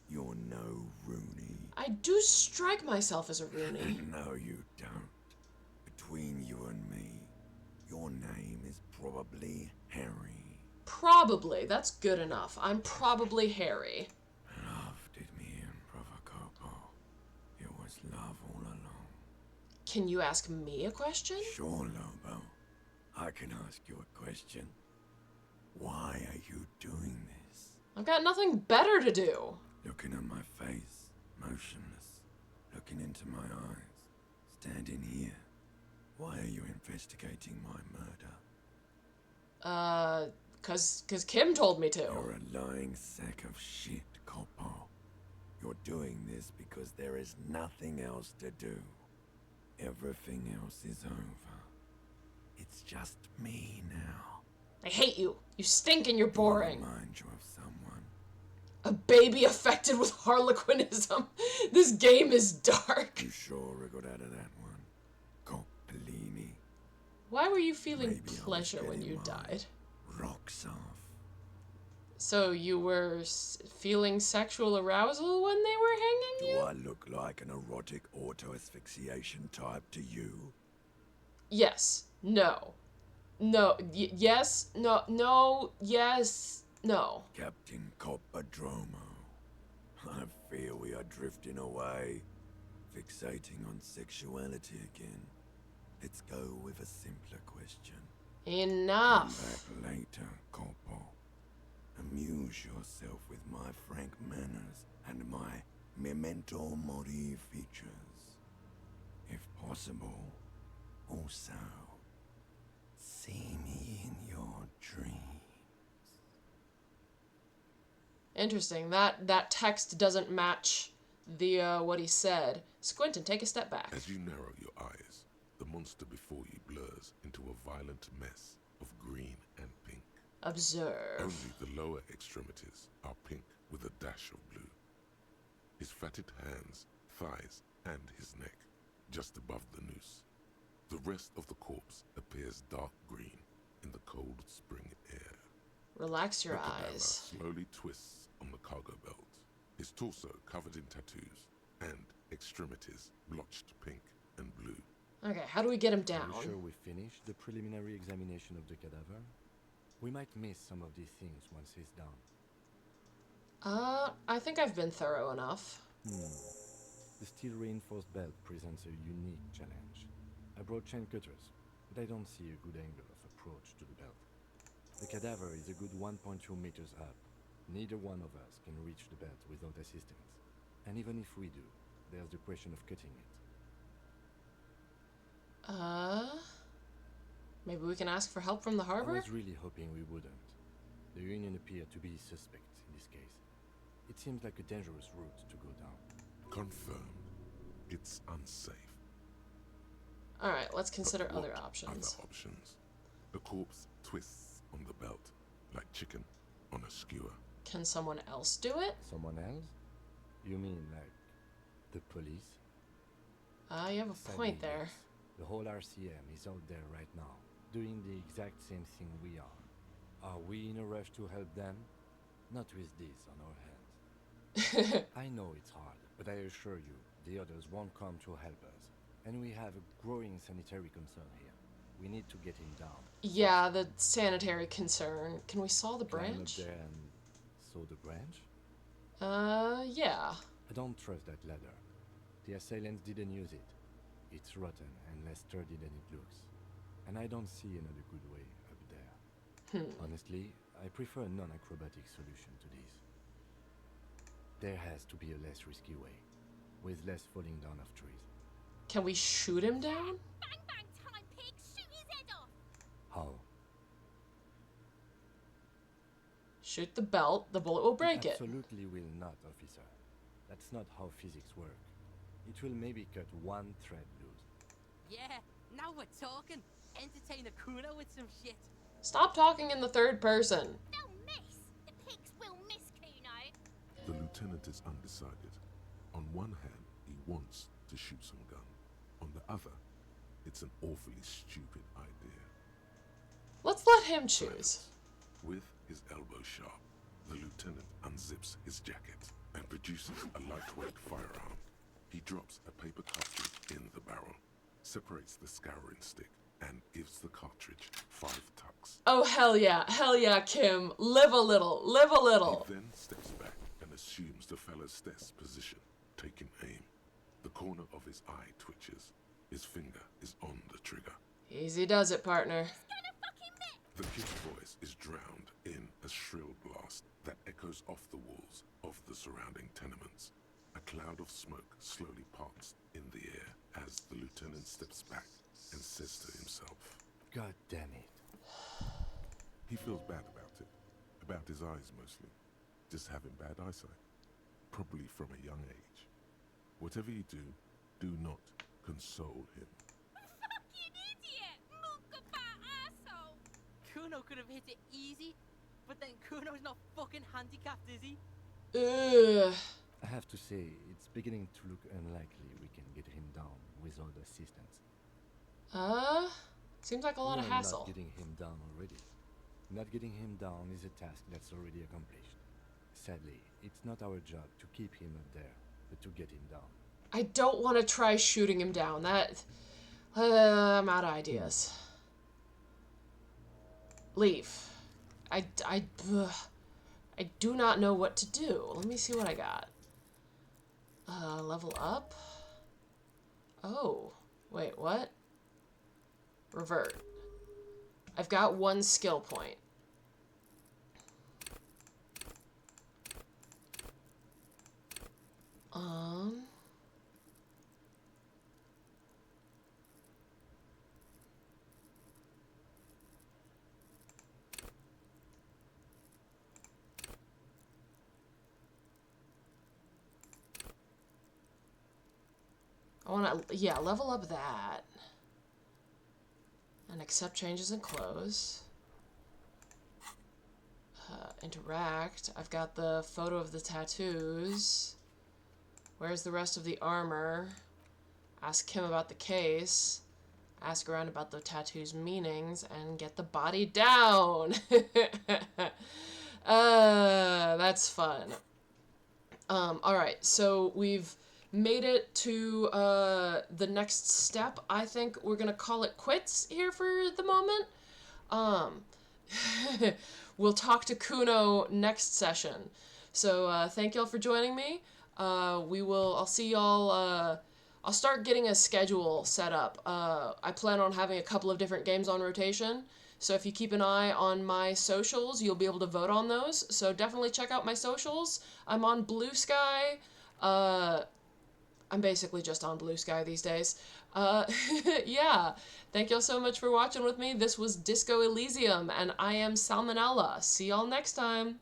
You're no Rooney. I do strike myself as a Rooney. No, you don't. Between you and me, your name is probably Harry. Probably. That's good enough. I'm probably Harry. Love did me in, Brother Copo. It was love all along. Can you ask me a question? Sure, Lobo. I can ask you a question. Why are you doing this? I've got nothing better to do. Looking at my face, motionless, looking into my eyes, standing here. Why are you investigating my murder? Cause Kim told me to. You're a lying sack of shit, Copo. You're doing this because there is nothing else to do. Everything else is over. It's just me now. I hate you. You stink and you're boring. I remind you of someone. A baby affected with harlequinism. This game is dark. You sure wriggled out of that one, Coppellini? Why were you feeling Maybe pleasure when you died? Rocks off. So you were feeling sexual arousal when they were hanging you? Do I look like an erotic auto-asphyxiation type to you? Yes. No. No. Yes. No. No. Yes. No. Captain Coppadromo, I fear we are drifting away, fixating on sexuality again. Let's go with a simpler question. Enough. Come back later, Corpo. Amuse yourself with my frank manners and my memento mori features. If possible, also, see me in your dreams. Interesting. That text doesn't match the what he said. Squint and take a step back. As you narrow your eyes, the monster before you blurs into a violent mess of green and pink. Observe. Only the lower extremities are pink with a dash of blue. His fatted hands, thighs, and his neck, just above the noose. The rest of the corpse appears dark green in the cold spring air. Relax your the cadaver eyes. slowly twists on the cargo belt, his torso covered in tattoos, and extremities blotched pink and blue. Okay, how do we get him down? Are you sure we finished the preliminary examination of the cadaver? We might miss some of these things once he's done. I think I've been thorough enough. The steel-reinforced belt presents a unique challenge. I brought chain cutters, but I don't see a good angle of approach to the belt. The cadaver is a good 1.2 meters up. Neither one of us can reach the belt without assistance. And even if we do, there's the question of cutting it. Maybe we can ask for help from the I harbor? was really hoping we wouldn't. The Union appeared to be suspect in this case. It seems like a dangerous route to go down. Confirmed. It's unsafe. Alright, let's consider But other what options. Other options. The corpse twists on the belt, like chicken on a skewer. Can someone else do it? Someone else? You mean like the police? You have a Sadly, point there. yes. The whole RCM is out there right now, doing the exact same thing we are. Are we in a rush to help them? Not with this on our hands. I know it's hard, but I assure you, the others won't come to help us. And we have a growing sanitary concern here. We need to get him down. Yeah, the sanitary concern. Can we saw the Climb branch? up there and saw the branch? Yeah. I don't trust that ladder. The assailants didn't use it. It's rotten and less sturdy than it looks. And I don't see another good way up there. Honestly, I prefer a non-acrobatic solution to this. There has to be a less risky way, with less falling down of trees. Can we shoot him down? Bang bang time, pig! Shoot his head off! How? Shoot the belt, the bullet will break it. Absolutely will not, officer. That's not how physics work. It will maybe cut one thread loose. Yeah, now we're talking. Entertain a Kuno with some shit. Stop talking in the third person. They'll miss! The pigs will miss Kuno! The lieutenant is undecided. On one hand, he wants to shoot some gun. On the other, it's an awfully stupid idea. Let's let him choose. With his elbow sharp, The lieutenant unzips his jacket and produces a lightweight firearm. He drops a paper cartridge in the barrel, separates the scouring stick, and gives the cartridge 5 tucks. Oh, hell yeah, Kim. Live a little, live a little. He then steps back and assumes the fellow's desk position, taking aim. The corner of his eye twitches. His finger is on the trigger. Easy does it, partner. The kid's voice is drowned in a shrill blast that echoes off the walls of the surrounding tenements. A cloud of smoke slowly parts in the air as the lieutenant steps back and says to himself, God damn it. He feels bad about his eyes mostly, just having bad eyesight, probably from a young age. Whatever you do, do not console him. Fucking idiot! Mookaba asshole! Kuno could have hit it easy, but then Kuno's not fucking handicapped, is he? Ugh. I have to say, it's beginning to look unlikely we can get him down without assistance. Seems like a lot of hassle. Not getting him down already. Not getting him down is a task that's already accomplished. Sadly, it's not our job to keep him up there, but to get him down. I don't want to try shooting him down. I'm out of ideas. Leave. I do not know what to do. Let me see what I got. Level up. Oh, wait, what? Revert. I've got 1 skill point. I want to, yeah, level up that. And accept changes in clothes. Interact. I've got the photo of the tattoos. Where's the rest of the armor? Ask him about the case. Ask around about the tattoos' meanings. And get the body down! That's fun. Alright, so we've made it to the next step. I think we're gonna call it quits here for the moment. We'll talk to Kuno next session. So thank y'all for joining me. I'll see y'all. I'll start getting a schedule set up. I plan on having a couple of different games on rotation. So if you keep an eye on my socials, you'll be able to vote on those. So definitely check out my socials. I'm on Blue Sky. I'm basically just on Blue Sky these days. Yeah. Thank y'all so much for watching with me. This was Disco Elysium, and I am Salmonella. See y'all next time.